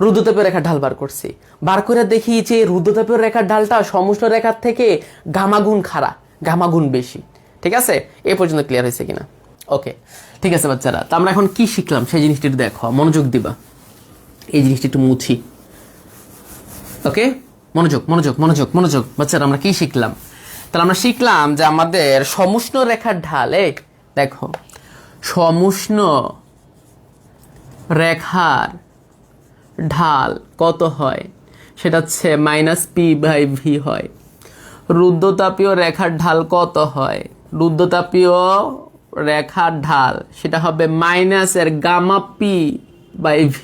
রুদ্ধতাপের রেখার ঢাল বার করছি, বার করে দেখি যে রুদ্ধতাপের রেখার ঢালটা সমষ্ণ রেখার থেকে গামা গুণ খাড়া, গামা গুণ বেশি। ঠিক আছে? এ পর্যন্ত ক্লিয়ার হয়েছে কিনা? ওকে, ঠিক আছে বাচ্চারা, তো আমরা এখন কি শিখলাম সেই জিনিসটা একটু দেখো, মনোযোগ দিবা। এই জিনিসটা একটু মুছি। ওকে, মনোযোগ মনোযোগ মনোযোগ মনোযোগ বাচ্চারা, আমরা কি শিখলাম? তাহলে আমরা শিখলাম যে আমাদের সমষ্ণ রেখার ঢাল, দেখো সমষ্ণ রেখার ঢাল কত হয়? সেটা হচ্ছে -p/v হয়। রুদ্ধতাপীয় রেখার ঢাল কত হয়? রুদ্ধতাপীয় রেখার ঢাল সেটা হবে -p/v।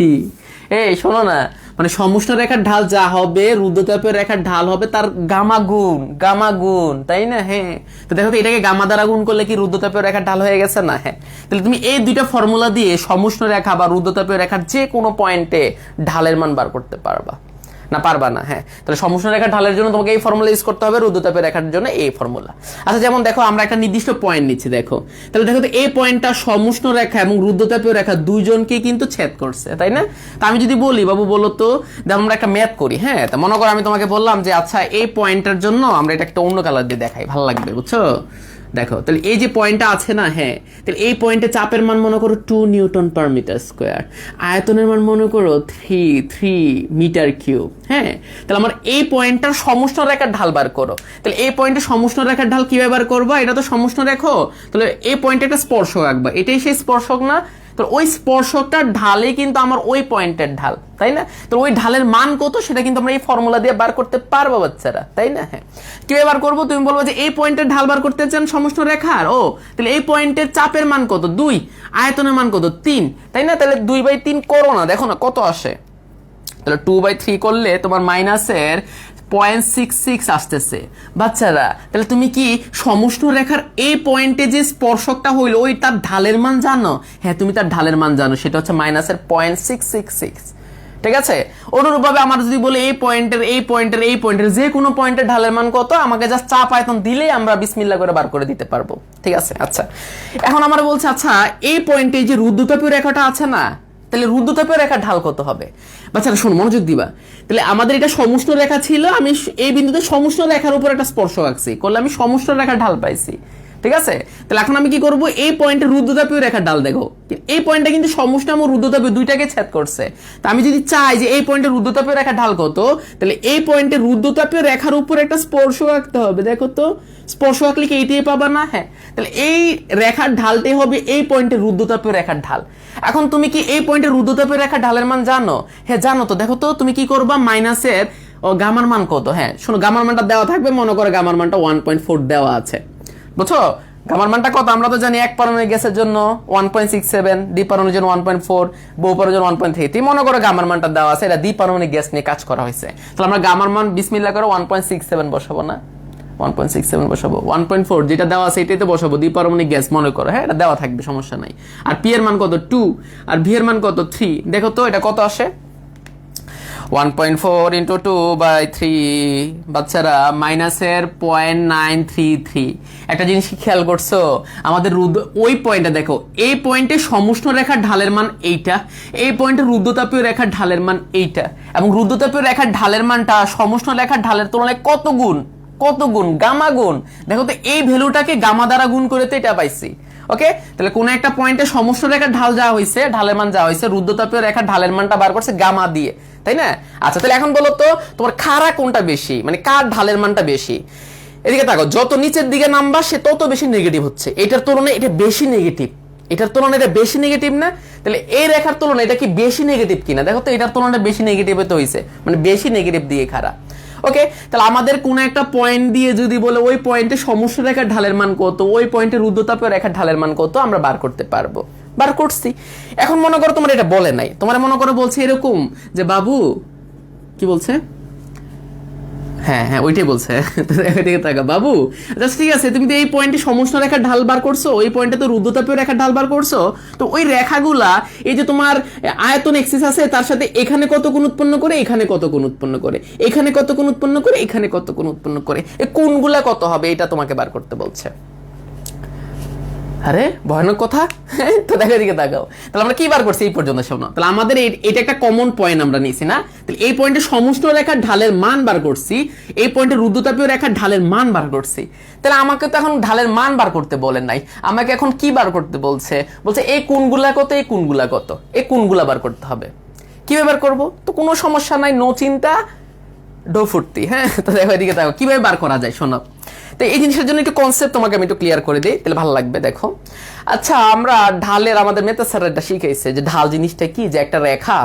এই শোনো না, মানে সমষ্ণ রেখার ঢাল যা হবে, রুদ্ধতাপীয় রেখার ঢাল হবে তার গামা গুণ, গামা গুণ, তাই না? হ্যাঁ, তো দেখো তো এটাকে গামা দ্বারা গুণ করলে কি রুদ্ধতাপীয় রেখার ঢাল হয়ে গেছে না? হ্যাঁ, তাহলে তুমি এই দুইটা ফর্মুলা দিয়ে সমষ্ণ রেখা বা রুদ্ধতাপীয় রেখার যে কোনো পয়েন্টে ঢালের মান বার করতে পারবা না? পারবা না। হ্যাঁ, তাহলে সমষ্ণ রেখার ঢালের জন্য তোমাকে এই ফর্মুলা ইউজ করতে হবে, রুদ্ধতাপের রেখার জন্য এই ফর্মুলা। আচ্ছা, যেমন দেখো আমরা একটা নির্দিষ্ট পয়েন্ট নিচ্ছি, দেখো তাহলে দেখো তো এই পয়েন্টটা সমষ্ণ রেখা এবং রুদ্ধতাপীয় রেখা দুইজনকে কিন্তু ছেদ করছে, তাই না? তা আমি যদি বলি বাবু বলো তো, আমরা একটা ম্যাথ করি। হ্যাঁ, তা মনে করো আমি তোমাকে বললাম যে আচ্ছা এই পয়েন্টটার জন্য আমরা এটা একটা অন্য কালার দিয়ে দেখাই, ভালো লাগবে, বুঝছো? দেখো তাহলে এই যে পয়েন্টটা আছে না, হ্যাঁ, তাহলে এই পয়েন্টে চাপের মান মনে করো 2 নিউটন/মিটার স্কয়ার, আয়তনের মান মনে করো 3 মিটার কিউব। হ্যাঁ, তাহলে আমার এই পয়েন্টটার সমষ্ণ রেখার ঢাল বার করো। তাহলে এই পয়েন্টের সমষ্ণ রেখার ঢাল কিভাবে বার করবা? এটা তো সমষ্ণ রেখো, তাহলে এই পয়েন্টে একটা স্পর্শক আঁকবা, এটাই সেই স্পর্শক না? তো ওই স্পর্শকটার ঢালে কিন্তু আমার ওই পয়েন্টের ঢাল, তাই না? তো ওই ঢালের মান কত সেটা কিন্তু আমরা এই ফর্মুলা দিয়ে বার করতে পারবো বাচ্চারা, তাই না? হ্যাঁ, কিভাবে বার করবো? তুমি বলবো যে এই পয়েন্টের ঢাল বার করতে চান সমষ্ণ রেখার, ও তাহলে এই পয়েন্টের চাপের মান কত? 2, আয়তনের মান কত? 3, তাই না? তাহলে 2/3 করো না, দেখো না কত আসে। তাহলে 2/3 করলে তোমার মাইনাসের 0.66 আসতেছে বাচ্চারা। তাহলে তুমি কি সমষ্ণ রেখার এই পয়েন্টে যে স্পর্শকটা হইলো ওই তার ঢালের মান জানো? হ্যাঁ, তুমি তার ঢালের মান জানো, সেটা হচ্ছে -0.666। ঠিক আছে? অনুরূপভাবে আমার যদি বলে এই পয়েন্টের যে কোনো পয়েন্টের ঢালের মান কত, আমাকে জাস্ট চাপ আয়তন দিলেই আমরা বিসমিল্লাহ করে বার করে দিতে পারবো। ঠিক আছে? আচ্ছা, এখন আমরা বলছি আচ্ছা এই পয়েন্টে যে রুদ্ধতাপীয় রেখাটা আছে না, তাহলে রুদ্ধতাপীয় রেখার ঢাল কত হবে? বাচ্চারা শোনো, মনোযোগ দিবা। তাহলে আমাদের এটা সমষ্ণ রেখা ছিল, আমি এই বিন্দুতে সমষ্ণ রেখার উপর একটা স্পর্শক আঁকছি, করলে আমি সমষ্ণ রেখার ঢাল পাইছি। ঠিক আছে? তাহলে এখন আমি কি করব? এই পয়েন্টে রুদ্ধতাপীয় রেখার ঢাল দেখো, এই পয়েন্টটা কিন্তু সমষ্ণ এবং রুদ্ধতাপীয় দুইটাকে ছেদ করছে। তা আমি যদি চাই যে এই পয়েন্টে রুদ্ধতাপীয় রেখার ঢাল কত, তাহলে এই পয়েন্টে রুদ্ধতাপীয় রেখার উপর একটা স্পর্শক আঁকতে হবে। দেখো তো স্পর্শ আঁকলে কি এইটাই পাবা না? হ্যাঁ, তাহলে এই রেখার ঢালটাই হবে এই পয়েন্টে রুদ্ধতাপীয় রেখার ঢাল। এখন তুমি কি এই পয়েন্টে রুদ্ধতাপীয় রেখার ঢালের মান জানো? হ্যাঁ জানো। তো দেখো তো তুমি কি করবা, মাইনাসের গামার মান কত? হ্যাঁ শোনো, গামার মানটা দেওয়া থাকবে, মনে করো গামার মানটা 1.4 দেওয়া আছে, বুঝছো? গামার মানটা কত আমরা তো জানি, এক পারমাণবিক গ্যাসের জন্য 1.67, দ্বিপারমাণবিক জন্য 1.4, বহুপারমাণবিক জন্য 1.3। তুমি মনে করো গামার মানটা দেওয়া আছে, এটা দ্বিপারমাণবিক গ্যাস নিয়ে কাজ করা হয়েছে। তাহলে আমরা গামার মান বিসমিল্লাহ করে 1.67 বসাবো না? 1.67 বসাবো। 1.4 যেটা দেওয়া আছে এটাই তো বসাবো, দ্বিপারমাণবিক গ্যাস মনে করো। হ্যাঁ, এটা দেওয়া থাকবে, সমস্যা নাই। আর পি এর মান কত? 2, আর ভি এর মান কত? 3। দেখো তো এটা কত আসে? 1.4 × 2/3 বাচ্চারা, মাইনাসের 0.933। একটা জিনিস খেয়াল করছো, আমাদের ওই পয়েন্টে দেখো, এই পয়েন্টে সমষ্ণ রেখার ঢালের মান এইটা, এই পয়েন্টে রুদ্ধতাপীয় রেখার ঢালের মান এইটা, এবং রুদ্ধতাপীয় রেখার ঢালের মানটা সমষ্ণ রেখার ঢালের তুলনায় কত গুণ? গামা গুণ। দেখো তো এই ভ্যালুটাকে গামা দ্বারা গুণ করে তো এটা পাইছি। ওকে, তাহলে কোন একটা পয়েন্টে সমষ্ণ রেখার ঢাল যাওয়া হয়েছে, ঢালের মান যাওয়া হয়েছে, রুদ্ধতাপীয় রেখার ঢালের মানটা বার করছে গামা দিয়ে, তাই না? আচ্ছা, তাহলে এখন বলো তো তোমার খাড়া কোনটা বেশি, মানে কার ঢালের মানটা বেশি? এদিকে তাকাও, যত নিচের দিকে নামবা সে তত বেশি নেগেটিভ হচ্ছে। এটার তুলনায় এটা বেশি নেগেটিভ, এটার তুলনায় এটা বেশি নেগেটিভ না? তাহলে এই রেখার তুলনায় এটা কি বেশি নেগেটিভ কিনা? দেখো তো এটার তুলনায় বেশি নেগেটিভ তো হয়েছে, মানে বেশি নেগেটিভ দিয়ে খাড়া। ওকে, তাহলে আমাদের কোন একটা পয়েন্ট দিয়ে যদি বলে ওই পয়েন্টে সমষ্ণ রেখার ঢালের মান কত, ওই পয়েন্টে রুদ্ধতাপীয় রেখার ঢালের মান কত, আমরা বার করতে পারবো। বার করছি। এখন মনে করো তোমার এটা বলে নাই, তোমার মনে করো বলছে এরকম যে বাবু, কি বলছে, হ্যাঁ হ্যাঁ ওইটাই বলছে এদিকে তাকা, বাবু জাস্ট ঠিক আছে, তুমি তো এই পয়েন্টে সমষ্ণ রেখার ঢাল বার করছো, ওই পয়েন্টে তো রুদ্ধতাপীয় রেখার ঢাল বার করছো, তো ওই রেখাগুলা এই যে তোমার আয়তন এক্সিস আছে তার সাথে এখানে কত কোণ উৎপন্ন করে, এখানে কত কোণ উৎপন্ন করে, এখানে কত কোণ উৎপন্ন করে, এখানে কত কোণ উৎপন্ন করে, এই কোণগুলা কত হবে এটা তোমাকে বার করতে বলছে। আরে ভয়ানক কথা। তো দেখো এদিকে তাকাও, তাহলে আমরা কি বার করছি এই পর্যন্ত শোনো, তাহলে আমাদের এটা একটা কমন পয়েন্ট আমরা নিছি না, তাহলে এই পয়েন্টে সমষ্ণ রেখার ঢালের মান বার করছি, এই পয়েন্টে রুদ্ধতাপীয় রেখার ঢালের মান বার করছি। তাহলে আমাকে তো এখন ঢালের মান বার করতে বলেন নাই, আমাকে এখন কি বার করতে বলছে, বলছে এই কোণগুলা কত, এই কোণগুলা কত, এই কোণগুলা বার করতে হবে। কিভাবে বার করবো, তো কোনো সমস্যা নাই, নো চিন্তা, ডো ফুর্তি। হ্যাঁ, তো দেখো এদিকে দেখো কিভাবে বার করা যায় শোনো। তো এই জিনিসের জন্য একটু কনসেপ্ট তোমাকে আমি একটু ক্লিয়ার করে দিই, তাহলে ভালো লাগবে। দেখো আচ্ছা, আমরা ঢালের আমাদের মেথড স্যার এটা শিখাইছে যে ঢাল জিনিসটা কি, যে একটা রেখা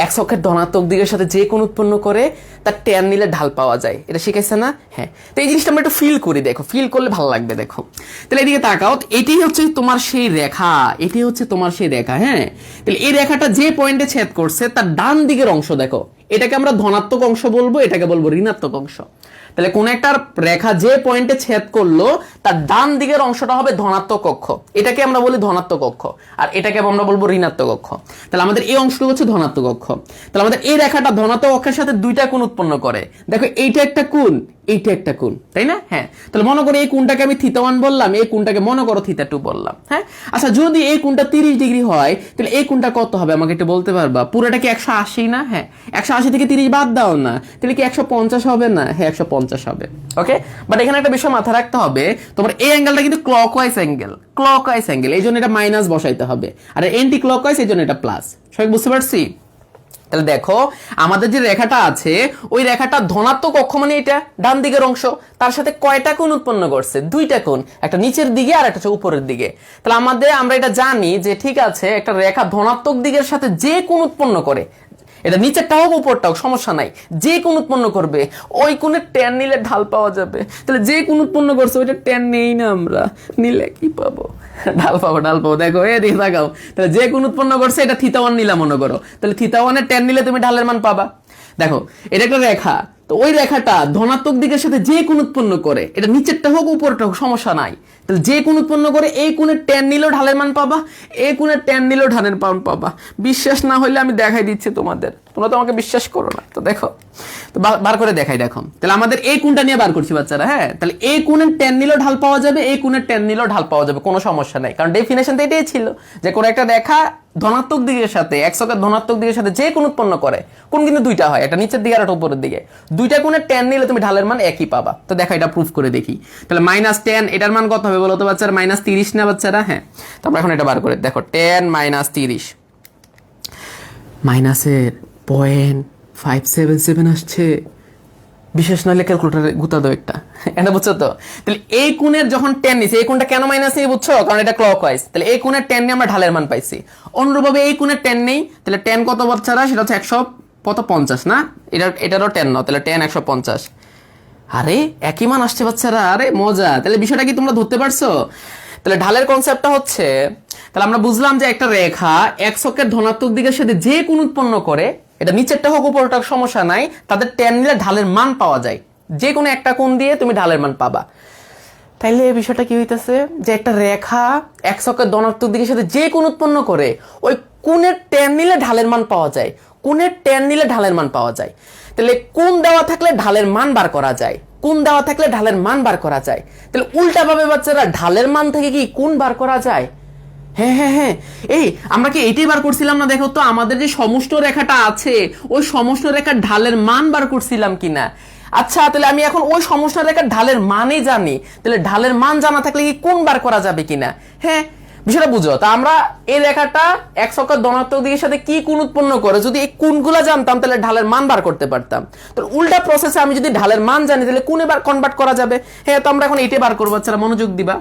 এক অক্ষের ধনাত্মক দিকের সাথে যে কোণ উৎপন্ন করে তার ট্যান নিলে ঢাল পাওয়া যায়, এটা শিখাইছে না? হ্যাঁ, তো এই জিনিসটা আমরা একটু ফিল করি, দেখো ফিল করলে ভালো লাগবে। দেখো তাহলে এদিকে তাকাও, এটাই হচ্ছে তোমার সেই রেখা, এটাই হচ্ছে তোমার সেই রেখা। হ্যাঁ, তাহলে এই রেখাটা যে পয়েন্টে ছেদ করছে তার ডান দিকের অংশ দেখো, এটাকে আমরা ধনাত্মক অংশ বলবো, এটাকে বলবো ঋণাত্মক অংশ। তাহলে কোন একটা রেখা যে পয়েন্টে ছেদ করলো তার ডান দিকের অংশটা হবে ধনাত্মক অক্ষ, এটাকে আমরা বলি ধনাত্মক অক্ষ, আর এটাকে আমরা বলবো ঋণাত্মক অক্ষ। তাহলে আমাদের এই অংশটা হচ্ছে ধনাত্মক অক্ষ। তাহলে আমাদের এই রেখাটা ধনাত্মক অক্ষের সাথে দুইটা কোণ উৎপন্ন করে, দেখো এইটা একটা কোণ, এইটা একটা কোণ, তাই না? হ্যাঁ, তাহলে মনে করো এই কোণটাকে আমি θ1 বললাম, এই কোণটাকে মনে করো θ2 বললাম। হ্যাঁ, আচ্ছা যদি এই কোণটা 30 ডিগ্রি হয় তাহলে এই কোণটা কত হবে আমাকে একটু বলতে পারবা? পুরোটা কি 180 না? হ্যাঁ, 180 থেকে 30 বাদ দাও না, তাহলে কি 150 হবে না? হ্যাঁ, 150 হবে। ওকে, বাট এখানে একটা বিষয় মাথায় রাখতে হবে, তোমার এই অ্যাঙ্গেলটা কিন্তু ক্লকওয়াইজ অ্যাঙ্গেল, ক্লকওয়াইজ অ্যাঙ্গেল, এই জন্য এটা মাইনাস বসাইতে হবে, আর এন্টি ক্লকওয়াইজ এই জন্য এটা প্লাস। সবাই বুঝতে পারছি? তাহলে দেখো আমাদের যে রেখাটা আছে ওই রেখাটা ধনাত্মক অক্ষ, মানে এটা ডান দিকের অংশ, তার সাথে কয়টা কোণ উৎপন্ন করছে? দুইটা কোণ, একটা নিচের দিকে আর একটা হচ্ছে উপরের দিকে। তাহলে আমরা এটা জানি যে ঠিক আছে, একটা রেখা ধনাত্মক দিকের সাথে যে কোণ উৎপন্ন করে, এটা নিচেরটা হোক উপরটা হোক সমস্যা নাই, যে কোণ উৎপন্ন করবে ওই কোণের ট্যান নিলে ঢাল পাওয়া যাবে। তাহলে যে কোণ উৎপন্ন করছে ওইটা ট্যান নেই না, আমরা নিলে কি পাবো? ঢাল পাবো, ঢাল পাবো। দেখো এদিকে তাকাও, তাহলে যে কোণ উৎপন্ন করছে এটা θ1 নিলাম মনে করো, তাহলে θ1 এর ট্যান নিলে তুমি ঢালের মান পাবা। দেখো এটা একটা রেখা, তো ওই রেখাটা ধনাত্মক দিকের সাথে যে কোণ উৎপন্ন করে, এটা নিচেরটা হোক উপরটা হোক সমস্যা নাই, তাহলে যে কোণ উৎপন্ন করে এই কোণের ট্যান নিলেও ঢালের মান পাবা, এই কোণের ট্যান নিলেও ঢালের মান পাবা। বিশ্বাস না হলে আমি দেখাই দিচ্ছি তোমাদের, তোমরা তো আমাকে বিশ্বাস করো না। তো দেখো, তো বার করে দেখাই। দেখো তাহলে আমাদের এই কোণটা নিয়ে বার করছি বাচ্চারা। হ্যাঁ, তাহলে এই কোণের ট্যান নিলেও ঢাল পাওয়া যাবে, এই কোণের ট্যান নিলেও ঢাল পাওয়া যাবে, কোনো সমস্যা নাই, কারণ ডেফিনেশন তো এটাই ছিল যে কোনো একটা রেখা ধনাত্মক দিকের সাথে, এক অক্ষের ধনাত্মক দিকের সাথে যে কোণ উৎপন্ন করে, কোণ কিন্তু দুইটা হয়, একটা নিচের দিকে আর একটা উপরের দিকে, দুইটা কোণের ট্যান নিলে তুমি ঢালের মান একই পাবা। তো দেখো এটা প্রুফ করে দেখি। তাহলে -tan এটার মান কত হবে বলো তো বাচ্চারা? -30 না বাচ্চারা? হ্যাঁ, তারপর এখন এটা বার করে দেখো, tan -30 মাইনাসের 0.577 আসছে। বিশেষ নাহলে ক্যালকুলেটরে গুতা দাও একটা, এটা বুঝছো তো? তাহলে এই কোণের যখন ট্যান নিছে, এই কোণটা কেন মাইনাস নিয়ে বুঝছো? কারণ এটা ক্লকওয়াইজ, তাহলে এই কোণের ট্যান নিয়ে আমরা ঢালের মান পাইছি। অনুরূপভাবে এই কোণের ট্যান নেই, তাহলে ট্যান কত বাচ্চারা? সেটা হচ্ছে 150 না, এটারও ট্যান নাও, তাহলে ট্যান 150। আরে একই মান আসছে বাচ্চারা, আরে মজা। তাহলে বিষয়টা কি তোমরা ধরতে পারছো? তাহলে ঢালের কনসেপ্টটা হচ্ছে, তাহলে আমরা বুঝলাম যে একটা রেখা এক অক্ষের ধনাত্মক দিকের সাথে যে কোণ উৎপন্ন করে, এটা নিচেরটা হোক উপরটা হোক সমস্যা নাই, তাদের ট্যান নিলে ঢালের মান পাওয়া যায়, যে কোনো একটা কোণ দিয়ে তুমি ঢালের মান পাবা। তাইলে এই বিষয়টা কি হইতেছে, যে একটা রেখা এক অক্ষের ধনাত্মক দিকের সাথে যে কোণ উৎপন্ন করে ওই কোণের ট্যান নিলে ঢালের মান পাওয়া যায়, কোণের ট্যান নিলে ঢালের মান পাওয়া যায়। তাহলে কোণ দেওয়া থাকলে ঢালের মান বার করা যায়, কোণ দেওয়া থাকলে ঢালের মান বার করা যায়। তাহলে উল্টা ভাবে বাচ্চারা ঢালের মান থেকে কি কোণ বার করা যায়? হ্যাঁ হ্যাঁ হ্যাঁ, এই আমরা কি এইটাই বার করছিলাম না? দেখো তো আমাদের যে সমষ্ণ রেখাটা আছে ওই সমষ্ণ রেখার ঢালের মান বার করছিলাম কিনা। আচ্ছা, তাহলে আমি এখন ওই সমষ্ণ রেখার ঢালের মানই জানি, তাহলে ঢালের মান জানা থাকলে কি কোণ বার করা যাবে কিনা? হ্যাঁ, বিষয়টা বুঝো। তা আমরা এই রেখাটা এক অক্ষের ধনাত্মক দিকের সাথে কি কোণ উৎপন্ন করে যদি এই কোণগুলা জানতাম তাহলে ঢালের মান বার করতে পারতাম। তো উল্টা প্রসেসে আমি যদি ঢালের মান জানি তাহলে কোণে বার কনভার্ট করা যাবে। হ্যাঁ, তো আমরা এখন এইটাই বার করবো বাচ্চারা, মনোযোগ দিবা।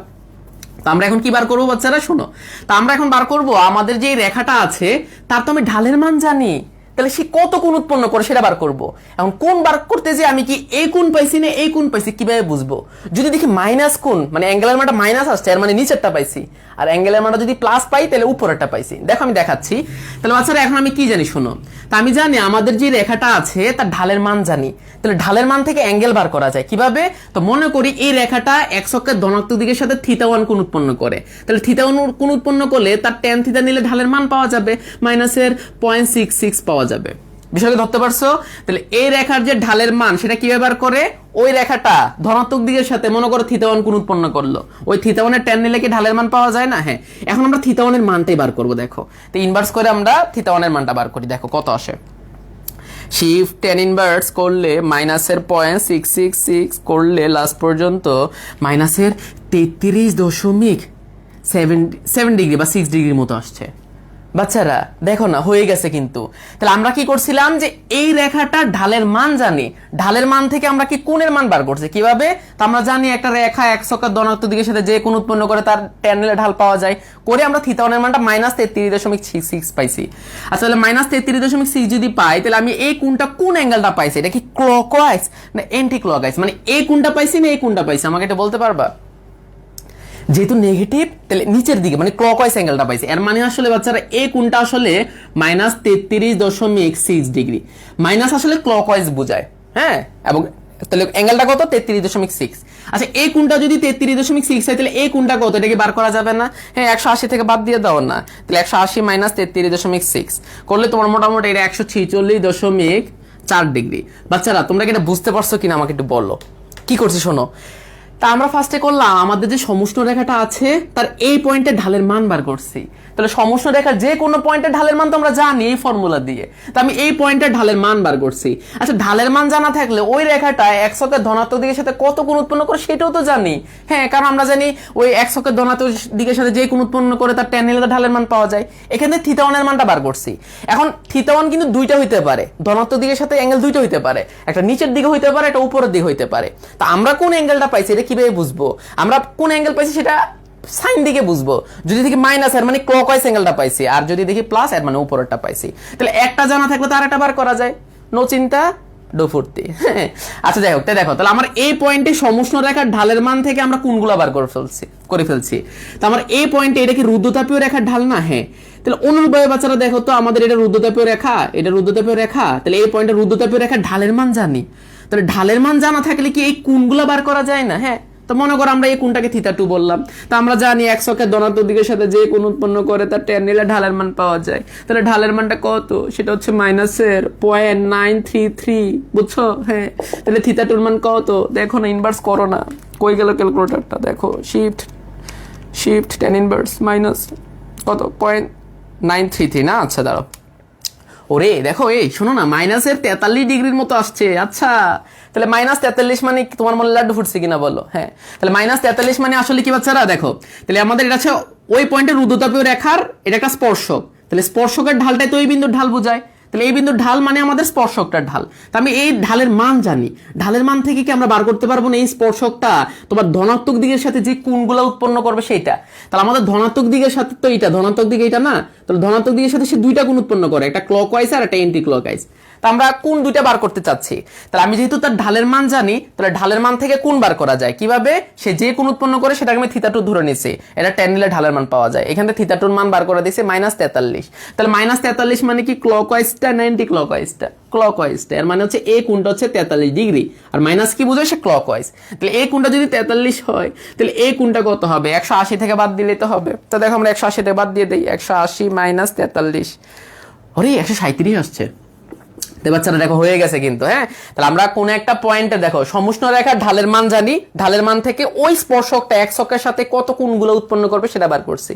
তো আমরা এখন কি বার করবো বাচ্চারা? শোনো, তো আমরা এখন বার করবো আমাদের যে রেখাটা আছে তার তো আমি ঢালের মান জানি, তাহলে সে কত কোণ উৎপন্ন করে সেটা বার করব। এখন কোণ বার করতে যে আমি কি এই কোণ পাইছি না এই কোণ পাইছি কিভাবে বুঝবো? যদি দেখি মাইনাস কোণ মানে অ্যাঙ্গেলের মানটা মাইনাস আসছে, এর মানে নিচেরটা পাইছি, আর অ্যাঙ্গেলের মানটা যদি প্লাস পাই তাহলে উপরেরটা পাইছি। দেখো আমি দেখাচ্ছি। তাহলে বাচ্চারা এখন আমি কি জানি শোনো, তা আমি জানি আমাদের যে রেখাটা আছে তার ঢালের মান জানি, তাহলে ঢালের মান থেকে অ্যাঙ্গেল বার করা যায় কিভাবে? তো মনে করি এই রেখাটা এক্স অক্ষের ধনাত্মক দিকের সাথে θ1 কোণ উৎপন্ন করে, তাহলে θ1 কোণ উৎপন্ন করলে তার tan θ নিলে ঢালের মান পাওয়া যাবে মাইনাসের 0.66 পাওয়া যাবে। বিষয়টা ধরতে পারছো? তাহলে এই রেখার যে ঢালের মান সেটা কিভাবে বার করে? ওই রেখাটা ধনাত্মক দিকের সাথে মনে করো θ1 কোণ উৎপন্ন করলো, ওই θ1 এর tan নিলে কি ঢালের মান পাওয়া যায় না? হ্যাঁ, এখন আমরা θ1 এর মানটাই বার করব। দেখো তো ইনভার্স করে আমরা θ1 এর মানটা বার করি, দেখো কত আসে। শিফট tan ইনভার্স করলে মাইনাসের 0.666 করলে লাস্ট পর্যন্ত মাইনাসের 33.7 ডিগ্রি বা 6 ডিগ্রির মতো আসছে। বাচ্চারা দেখো না হয়ে গেছে কিন্তু। তাহলে আমরা কি করছিলাম যে এই রেখাটা ঢালের মান জানি, ঢালের মান থেকে আমরা কি কোণের মান বার করছি কিভাবে? তো আমরা জানি একটা রেখা এক অক্ষের ধনাত্মক দিকের সাথে যে কোণ উৎপন্ন করে তার tan নিলে ঢাল পাওয়া যায়, করে আমরা θ1 এর মানটা -33.66 পাইছি। আচ্ছা তাহলে -33.6 যদি পাই তাহলে আমি এই কোণটা কোন অ্যাঙ্গেলটা পাইছি? এটা কি ক্লকওয়াইজ না অ্যান্টি ক্লকওয়াইজ? মানে এই কোণটা পাইছি না এই কোণটা পাইছি, আমাকে এটা বলতে পারবা? যেহেতু নেগেটিভ তাহলে নিচের দিকে মানে ক্লকওয়াইজ অ্যাঙ্গেলটা পাইছে, এর মানে আসলে বাচ্চারা এই কোণটা আসলে -33.6 ডিগ্রি। মাইনাস আসলে ক্লকওয়াইজ বোঝায়, হ্যাঁ, এবং তাহলে অ্যাঙ্গেলটা কত? 33.6। আচ্ছা এই কোণটা যদি 33.6 হয় তাহলে এই কোণটা কত? এটা কি বার করা যাবে না? হ্যাঁ, 180 থেকে বাদ দিয়ে দাও না, তাহলে 180 - 33.6 করলে তোমার মোটামুটি এটা 146.4 ডিগ্রি। বাচ্চারা তোমরা কি এটা বুঝতে পারছো কিনা আমাকে একটু বলো। কি করছি শোনো, তা আমরা ফার্স্টে করলাম আমাদের যে সমষ্ণ রেখাটা আছে তার এই পয়েন্টে ঢালের মান বার করছি। তাহলে সমষ্ণ রেখার যে কোনো পয়েন্টে ঢালের মান তো আমরা জানি এই ফর্মুলা দিয়ে, তো আমি এই পয়েন্টে ঢালের মান বার করছি। আচ্ছা ঢালের মান জানা থাকলে ওই রেখাটা এক্স অক্ষের ধনাত্মক দিকের সাথে কত কোণ উৎপন্ন করে সেটাও তো জানি। হ্যাঁ, কারণ আমরা জানি ওই এক্স অক্ষের ধনাত্মক দিকের সাথে যে কোণ উৎপন্ন করে তার tan নিলে ঢালের মান পাওয়া যায়। এখানে θ1 এর মানটা বার করছি। এখন θ1 কিন্তু দুইটা হইতে পারে, ধনাত্মক দিকের সাথে অ্যাঙ্গেল দুইটা হইতে পারে, একটা নিচের দিকে হইতে পারে, একটা উপরের দিকে হইতে পারে। তা আমরা কোন অ্যাঙ্গেলটা পাইছি এটা কিভাবে বুঝবো? আমরা কোন অ্যাঙ্গেল পাইছি সেটা সাইন দিকে বুঝবো। যদি দেখি মাইনাস এর মানে ক্লকওয়াইজ অ্যাঙ্গেলটা পাইছি, আর যদি দেখি প্লাস এর মানে উপরেরটা পাইছি। তাহলে একটা জানা থাকলে তার একটা বার করা যায়, নো চিন্তা ডো ফুর্তি। আচ্ছা যাই হোক, দেখো তাহলে আমার এই পয়েন্টে সমষ্ণ রেখার ঢালের মান থেকে আমরা কোনগুলো বার করে ফেলছি। তো আমার এই পয়েন্টে এটা কি রুদ্ধতাপীয় রেখার ঢাল না? হ্যাঁ, তাহলে অনুরূপভাবে বাচ্চারা দেখো তো আমাদের এটা রুদ্ধতাপীয় রেখা, এটা রুদ্ধতাপীয় রেখা, তাহলে এই পয়েন্টে রুদ্ধতাপীয় রেখার ঢালের মান জানি। তাহলে ঢালের মান জানা থাকলে কি এই কোণগুলো বার করা যায় না? হ্যাঁ, তো মনে করো আমরা এই কোণটাকে θ2 বললাম, তো আমরা জানি এক্স অক্ষের ধনাত্মক দিকের সাথে যে কোণ উৎপন্ন করে তার tan নিলে ঢালের মান পাওয়া যায়। তাহলে ঢালের মানটা কত? সেটা হচ্ছে মাইনাসের 0.933, বুঝছো? হ্যাঁ, তাহলে θ2 মান কত? দেখো না, ইনভার্স করো না, কই গেল ক্যালকুলেটরটা? দেখো শিফট tan ইনভার্স মাইনাস কত 0.933 না? আচ্ছা দাঁড়াও, ওরে দেখো এই শোনো না, মাইনাসের 43 ডিগ্রির মতো আসছে। আচ্ছা তাহলে -43 মানে তোমার মনে লাড্ডু ফুটছে কিনা বলো? হ্যাঁ, তাহলে -43 মানে আসলে কি বাচ্চারা দেখো, তাহলে আমাদের এটা আছে ওই পয়েন্টের রুদ্ধতাপীয় রেখার এটা একটা স্পর্শক, তাহলে স্পর্শকের ঢালটাই তো এই বিন্দুর ঢাল বোঝায়। তাহলে এই বিন্দুর ঢাল মানে আমাদের স্পর্শকটার ঢাল। তো আমি এই ঢালের মান জানি, ঢালের মান থেকে কি আমরা বার করতে পারবো না এই স্পর্শকটা তোমার ধনাত্মক দিকের সাথে যে কোণগুলো উৎপন্ন করবে সেইটা? তাহলে আমাদের ধনাত্মক দিকের সাথে তো এইটা, ধনাত্মক দিকে এটা না, তাহলে ধনাত্মক দিকের সাথে সে দুইটা কোণ উৎপন্ন করে, একটা ক্লকওয়াইজ আর একটা অ্যান্টি ক্লকওয়াইজ। তা আমরা কোণ দুইটা বার করতে চাচ্ছি, তাহলে আমি যেহেতু তার ঢালের মান জানি, তাহলে ঢালের মান থেকে কোণ বার করা যায় কিভাবে? সে যে কোণ উৎপন্ন করে সেটাকে আমি θ2 ধরে নিছি, এটা tan নিলে ঢালের মান পাওয়া যায়। এখানে θ2 মান বার করে দিয়েছে -43। তাহলে -43 মানে কি ক্লকওয়াইজটা না অ্যান্টি ক্লকওয়াইজটা? ক্লকওয়াইজটা। এর মানে হচ্ছে এই কোণটা হচ্ছে 43 ডিগ্রি, আর মাইনাস কি বোঝায়? সে ক্লকওয়াইজ। তাহলে এই কোণটা যদি 43 হয় তাহলে এই কোণটা কত হবে? 180 থেকে বাদ দিলে তো হবে। তো দেখো আমরা 180 থেকে বাদ দিয়ে দেই, 180 - 43, ওরে 137 আসছে। বাচ্চারা দেখো হয়ে গেছে কিন্তু। হ্যাঁ, তাহলে আমরা কোন একটা পয়েন্টে দেখো সমষ্ণ রেখার ঢালের মান জানি, ঢালের মান থেকে ওই স্পর্শকটা এক্স অক্ষের সাথে কত কোণগুলো উৎপন্ন করবে সেটা বার করছি।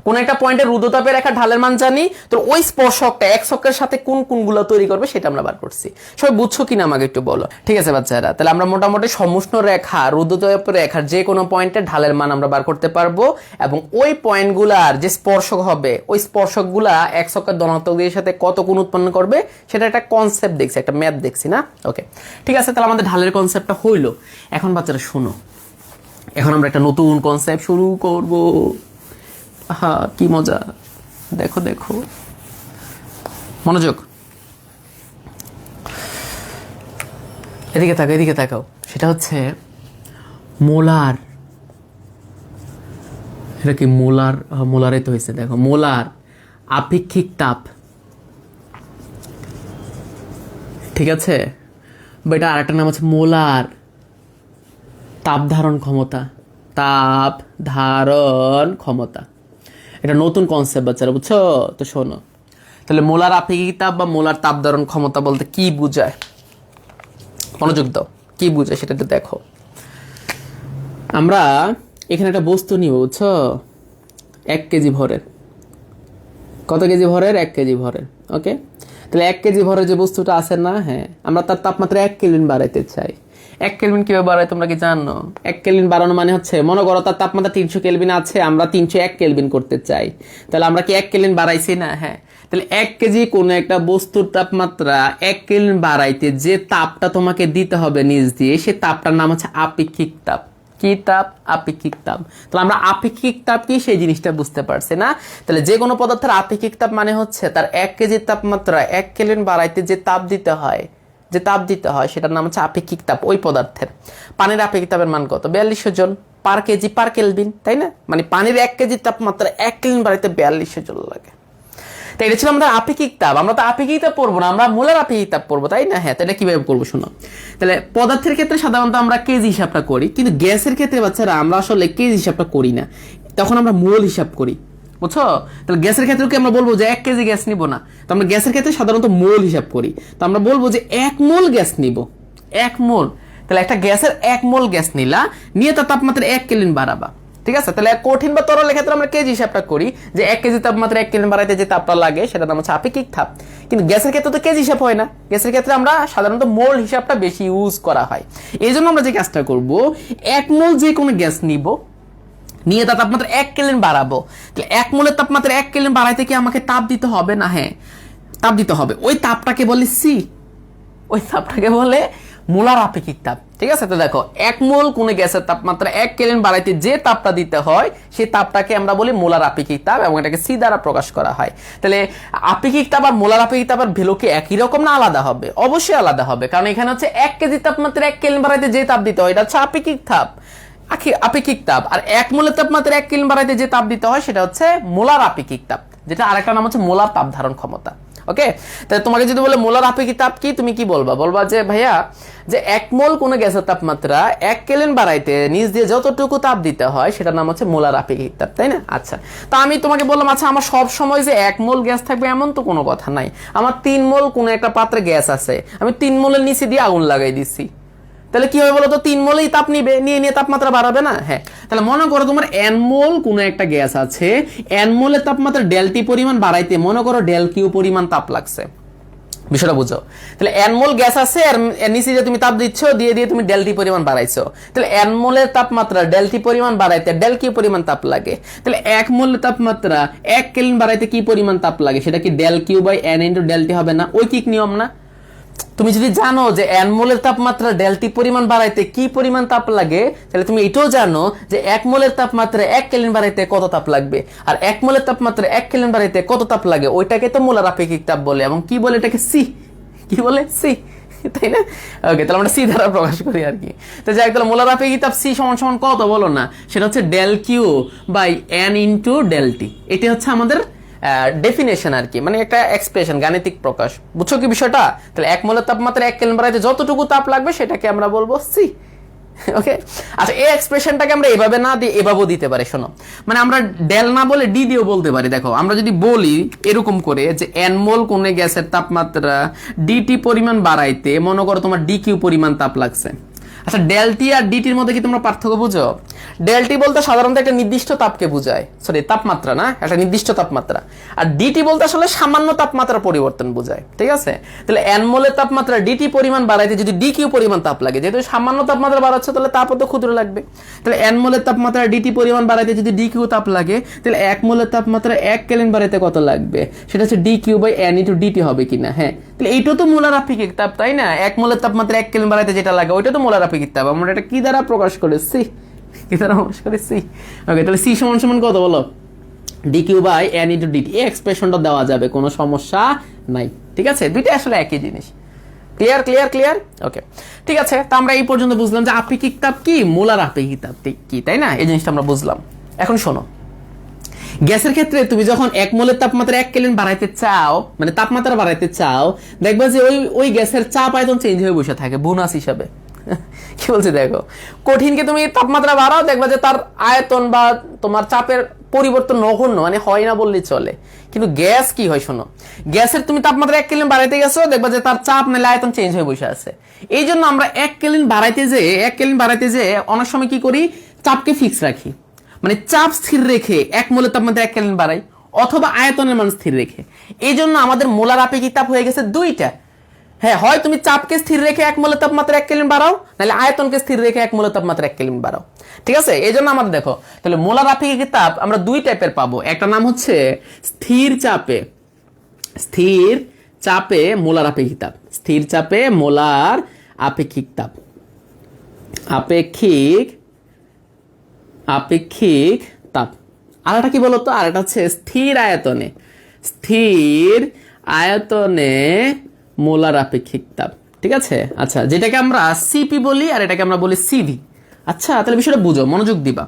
কোন একটা পয়েন্টে রুদ্ধতাপের রেখার ঢালের মান জানি, তো ওই স্পর্শকটা এক্স অক্ষের সাথে কোন কোণগুলো তৈরি করবে সেটা আমরা বার করছি। সবাই বুঝছো কিনা আমাকে একটু বলো। ঠিক আছে বাচ্চারা, তাহলে আমরা মোটামুটি সমষ্ণ রেখা রুদ্ধতাপের রেখার যে কোনো পয়েন্টে ঢালের মান আমরা বার করতে পারবো, এবং ওই পয়েন্টগুলার যে স্পর্শক হবে ওই স্পর্শকগুলা এক্স অক্ষের ধনাত্মক দিকের সাথে কত কোণ উৎপন্ন করবে সেটা একটা কনসেপ্ট দেখছি, একটা ম্যাথ দেখছি না? ওকে ঠিক আছে, তাহলে আমাদের ঢালের কনসেপ্টটা হইলো। এখন বাচ্চারা শুনো, এখন আমরা একটা নতুন কনসেপ্ট শুরু করব। হ্যাঁ কি মজা, দেখো দেখো মনোযোগ। এদিকে তাকাও, সেটা হচ্ছে মোলার। এটা কি মোলার? মোলারে তো হয়েছে, দেখো মোলার আপেক্ষিক তাপ, ঠিক আছে। এটা আর একটা নাম আছে মোলার তাপ ধারণ ক্ষমতা। তাপ ধারণ ক্ষমতা, এটা নতুন কনসেপ্ট বাচ্চারা, বুঝছো? তো শোনো, তাহলে মোলার আপেক্ষিক তাপ বা মোলার তাপ ধারণ ক্ষমতা বলতে কি বোঝায়, মনোযোগ দাও, কি বোঝায় সেটা একটু দেখো। আমরা এখানে একটা বস্তু নিব, বুঝছো? 1 কেজি ভরের। কত কেজি ভরের? 1 কেজি ভরের। ওকে, তাহলে 1 কেজি ভরের যে বস্তুটা আছে না, হ্যাঁ, আমরা তার তাপমাত্রা 1 কেলভিন বাড়াইতে চাই। 1 কেলভিন কিভাবে বাড়ায় তোমরা কি জানো? 1 কেলভিন বাড়ানো মানে হচ্ছে, মনে করো তার তাপমাত্রা 300 কেলভিন আছে, আমরা 301 কেলভিন করতে চাই। তাহলে আমরা কি 1 কেলভিন বাড়াইছি না? হ্যাঁ। তাহলে 1 কেজি কোনো একটা বস্তুর তাপমাত্রা 1 কেলভিন বাড়াইতে যে তাপটা তোমাকে দিতে হবে নিজ দিয়ে, সে তাপটার নাম হচ্ছে আপেক্ষিক তাপ। কি তাপ? আপেক্ষিক তাপ। তাহলে আমরা আপেক্ষিক তাপ কি সেই জিনিসটা বুঝতে পারছি না? তাহলে যে কোনো পদার্থের আপেক্ষিক তাপ মানে হচ্ছে তার 1 কেজির তাপমাত্রা 1 কেলভিন বাড়াইতে যে তাপ দিতে হয়, সেটার নাম হচ্ছে আপেক্ষিক তাপ ওই পদার্থের। পানির আপেক্ষিক তাপের মান কত? 4200 joule per KG per kelvin, তাই না? মানে পানির 1 কেজির তাপমাত্রা 1 কেলভিন বাড়াইতে 4200 জুল লাগে। তো এটা ছিল আমাদের আপেক্ষিক তাপ। আমরা তো আপেক্ষিক তাপ পড়বো না, আমরা মোলার আপেক্ষিক তাপ পড়বো, তাই না? হ্যাঁ, তাহলে কিভাবে করবো শোনো। তাহলে পদার্থের ক্ষেত্রে সাধারণত আমরা কেজি হিসাবটা করি, কিন্তু গ্যাসের ক্ষেত্রে বাচ্চারা আমরা আসলে কেজি হিসাবটা করি না, তখন আমরা মোল হিসাব করি, বুঝছো? তাহলে গ্যাসের ক্ষেত্রে কি আমরা বলবো যে 1 কেজি গ্যাস নিব না, তো আমরা গ্যাসের ক্ষেত্রে সাধারণত মোল হিসাব করি। তো আমরা বলবো যে 1 মোল গ্যাস নিব, 1 মোল। তাহলে একটা গ্যাসের 1 মোল গ্যাস নিলা, নিয়ে তার তাপমাত্রা 1 কেলভিন বাড়াবা, ঠিক আছে? তাহলে কঠিন বা তরলের ক্ষেত্রে আমরা কেজি হিসাবটা করি, যে 1 কেজি তাপমাত্রা 1 কেলভিন বাড়াইতে যে তাপটা লাগে সেটা নাম হচ্ছে আপেক্ষিক তাপ। কিন্তু গ্যাসের ক্ষেত্রে তো কেজি হিসাব হয় না, গ্যাসের ক্ষেত্রে আমরা সাধারণত মোল হিসাবটা বেশি ইউজ করা হয়। এই জন্য আমরা যে কাজটা করব, 1 মোল যে কোনো গ্যাস নিব, নিয়ে তার তাপমাত্রা 1 কেলভিন বাড়াবো। তাহলে 1 মোলের তাপমাত্রা 1 কেলভিন বাড়াইতে কি আমাকে তাপ দিতে হবে না? হ্যাঁ, তাপ দিতে হবে। ওই তাপটাকে বলে সি, ওই তাপটাকে বলে মোলার আপেক্ষিক তাপ, ঠিক আছে? তো দেখো, 1 মোল কোন গ্যাসের তাপমাত্রা 1 কেলভিন বাড়াইতে যে তাপটা দিতে হয়, সেই তাপটাকে আমরা বলি মোলার আপেক্ষিক তাপ, এবং এটাকে সি দ্বারা প্রকাশ করা হয়। তাহলে আপেক্ষিক তাপ আর মোলার আপেক্ষিক তাপের ভ্যালু কি একই রকম না আলাদা হবে? অবশ্যই আলাদা হবে, কারণ এখানে হচ্ছে 1 কেজি তাপমাত্রা 1 কেলভিন বাড়াইতে যে তাপ দিতে হয় এটা হচ্ছে আপেক্ষিক তাপ, আপেক্ষিক তাপ। আর 1 মোলের তাপমাত্রা 1 কেলভিন বাড়াইতে যে তাপ দিতে হয় সেটা হচ্ছে মোলার আপেক্ষিক তাপ, যেটা আরেকটা নাম হচ্ছে মোলার তাপ ধারণ ক্ষমতা। ওকে, তাহলে তোমাকে যদি বলে মোলার আপেক্ষিক তাপ কি, তুমি কি বলবা? বলবা যে ভাইয়া, যে 1 মোল কোন গ্যাসের তাপমাত্রা 1 কেলভিন বাড়াইতে নিজ দিয়ে যতটুকু তাপ দিতে হয় সেটার নাম হচ্ছে মোলার আপেক্ষিক তাপ, তাই না? আচ্ছা, তা আমি তোমাকে বললাম, আচ্ছা আমার সব সময় যে 1 মোল গ্যাস থাকবে এমন তো কোনো কথা নাই। আমার 3 মোল কোন একটা পাত্রে গ্যাস আছে, আমি 3 মোলের নিচে দিয়ে আগুন লাগাই দিচ্ছি, তাহলে কি হবে বলো তো? 3 মোলেই তাপ নিবে, নিয়ে তাপমাত্রা বাড়াবে না? হ্যাঁ। তাহলে মনে করো তোমার n মোল কোন একটা গ্যাস আছে, n মোলের তাপমাত্রা ডেল টি পরিমাণ বাড়াইতে মনে করো ডেল কিউ পরিমাণ তাপ লাগছে, বিষয়টা বুঝো। তাহলে n মোল গ্যাস আছে, আর নিচে যে তুমি তাপ দিচ্ছ, দিয়ে তুমি ডেল টি পরিমাণ বাড়াইছো, তাহলে n মোলের তাপমাত্রা ডেল টি পরিমাণ বাড়াইতে ডেল কিউ পরিমাণ তাপ লাগে। তাহলে 1 মোলের তাপমাত্রা 1 কেলভিন বাড়াইতে কি পরিমাণ তাপ লাগে, সেটা কি del Q by n into del T হবে না? ঐকিক নিয়ম না? তুমি যদি জানো যে n মোলের তাপমাত্রা ডেল টি পরিমাণ বাড়াইতে কি পরিমাণ তাপ লাগে, তাহলে তুমি এটাও জানো যে 1 মোলের তাপমাত্রা 1 কেলভিন বাড়াইতে কত তাপ লাগবে, আর 1 মোলের তাপমাত্রা 1 কেলভিন বাড়াইতে কত তাপ লাগে, ওইটাকে তো মোলার আপেক্ষিক তাপ বলে। এবং কি বলে এটাকে? সি। কি বলে? সি, তাই না? ওকে, তাহলে আমরা সি দ্বারা প্রকাশ করি আর কি। তো যাই হোক, তাহলে মোলার আপেক্ষিক তাপ সি সমান সমান কত বলো না? সেটা হচ্ছে del Q by n into del T. এটা হচ্ছে আমাদের ডেফিনেশন আর কি, মানে একটা এক্সপ্রেশন, গাণিতিক প্রকাশ। বুঝছো কি বিষয়টা? তাহলে 1 মোলের তাপমাত্রা 1 কেলভিন বাড়াইতে যতটুকু তাপ লাগবে সেটাকে আমরা বলবো সি। ওকে, আচ্ছা, এই এক্সপ্রেশনটাকে আমরা এভাবে না দিয়ে এভাবেও দিতে পারি। শোনো, মানে আমরা ডেল না বলে ডি দিয়েও বলতে পারি। দেখো, আমরা যদি বলি এরকম করে যে n মোল কোন গ্যাসের তাপমাত্রা ডিটি পরিমাণ বাড়াইতে মনে করো তোমার ডি কিউ পরিমাণ তাপ লাগছে। আচ্ছা, ডেল টি আর ডিটির মধ্যে কি তোমরা পার্থক্য বুঝো? ডেল টি বলতে সাধারণত একটা নির্দিষ্ট তাপকে বোঝায়, সরি তাপমাত্রা না, একটা নির্দিষ্ট তাপমাত্রা। আর ডিটি বলতে আসলে সামান্য তাপমাত্রা পরিবর্তন বোঝায়, ঠিক আছে? তাহলে n মোলের তাপমাত্রা ডিটি পরিমাণ বাড়াইতে যদি ডি কিউ পরিমাণ তাপ লাগে, যেহেতু সামান্য তাপমাত্রা বাড়াচ্ছে তাহলে তাপও তো ক্ষুদ্র লাগবে। তাহলে n মোলের তাপমাত্রা ডিটি পরিমাণ বাড়াইতে যদি ডি কিউ তাপ লাগে, তাহলে 1 মোলের তাপমাত্রা 1 কেলভিন বাড়াইতে কত লাগবে, সেটা হচ্ছে D Q by n into DT হবে কিনা? হ্যাঁ, তাহলে এইটাও তো মোলার আপেক্ষিক তাপ, তাই না? 1 মোলের তাপমাত্রা 1 কেলভিন বাড়াইতে যেটা লাগে ওইটা তো মোলার আপেক্ষিক তাপ। আমরা এটা কি দ্বারা প্রকাশ করেছি? কি দ্বারা প্রকাশ করেছি? ওকে, তাহলে সি সমান সমান কত বলো? D Q by n into DT. এই এক্সপ্রেশনটা দেওয়া যাবে, কোনো সমস্যা নাই, ঠিক আছে? দুইটা আসলে একই জিনিস। ক্লিয়ার ক্লিয়ার ক্লিয়ার ওকে ঠিক আছে। তো আমরা এই পর্যন্ত বুঝলাম যে আপেক্ষিক তাপ কি, মোলার আপেক্ষিক তাপ কি, তাই না? এই জিনিসটা আমরা বুঝলাম। এখন শোনো, গ্যাসের ক্ষেত্রে তুমি যখন 1 মোলের তাপমাত্রা 1 কেলভিন বাড়াইতে চাও, মানে তাপমাত্রা বাড়াইতে চাও, দেখবা যে ওই গ্যাসের চাপ আয়তন চেঞ্জ হয়ে বসে থাকে বোনাস হিসাবে। কি বলছি দেখো, কঠিনকে তুমি তাপমাত্রা বাড়াও, দেখবা যে তার আয়তন বা তোমার চাপের পরিবর্তন নগণ্য, মানে হয় না বললেই চলে। কিন্তু গ্যাস কি হয় শোনো, গ্যাসের তুমি তাপমাত্রা 1 কেলভিন বাড়াইতে গেছো, দেখবা যে তার চাপ নাহলে আয়তন চেঞ্জ হয়ে বসে আছে। এই জন্য আমরা 1 কেলভিন বাড়াইতে যে অনেক সময় কি করি, চাপকে ফিক্স রাখি, মানে চাপ স্থির রেখে 1 মোলের তাপমাত্রা 1 কেলভিন বাড়াই, অথবা আয়তনের মান স্থির রেখে। এই জন্য আমাদের মোলার আপেক্ষিক তাপ হয়ে গেছে দুইটা। হ্যাঁ, হয় তুমি চাপকে স্থির রেখে 1 মোলের তাপমাত্রা 1 কেলভিন বাড়াও, নাহলে আয়তনকে স্থির রেখে 1 মোলের তাপমাত্রা 1 কেলভিন বাড়াও। ঠিক আছে? এই জন্য আমাদের দেখো, তাহলে মোলার আপেক্ষিক তাপ আমরা দুই টাইপের পাবো। একটা নাম হচ্ছে স্থির চাপে মোলার আপেক্ষিক তাপ, স্থির চাপে মোলার আপেক্ষিক তাপ, আপেক্ষিক তাপ। আর একটা কি বলতো, আর একটা হচ্ছে স্থির আয়তনে মোলার আপেক্ষিক তাপ। ঠিক আছে? আচ্ছা, যেটাকে আমরা সিপি বলি আর এটাকে আমরা বলি সিভি। আচ্ছা, তাহলে বিষয়টা বুঝো, মনোযোগ দিবা।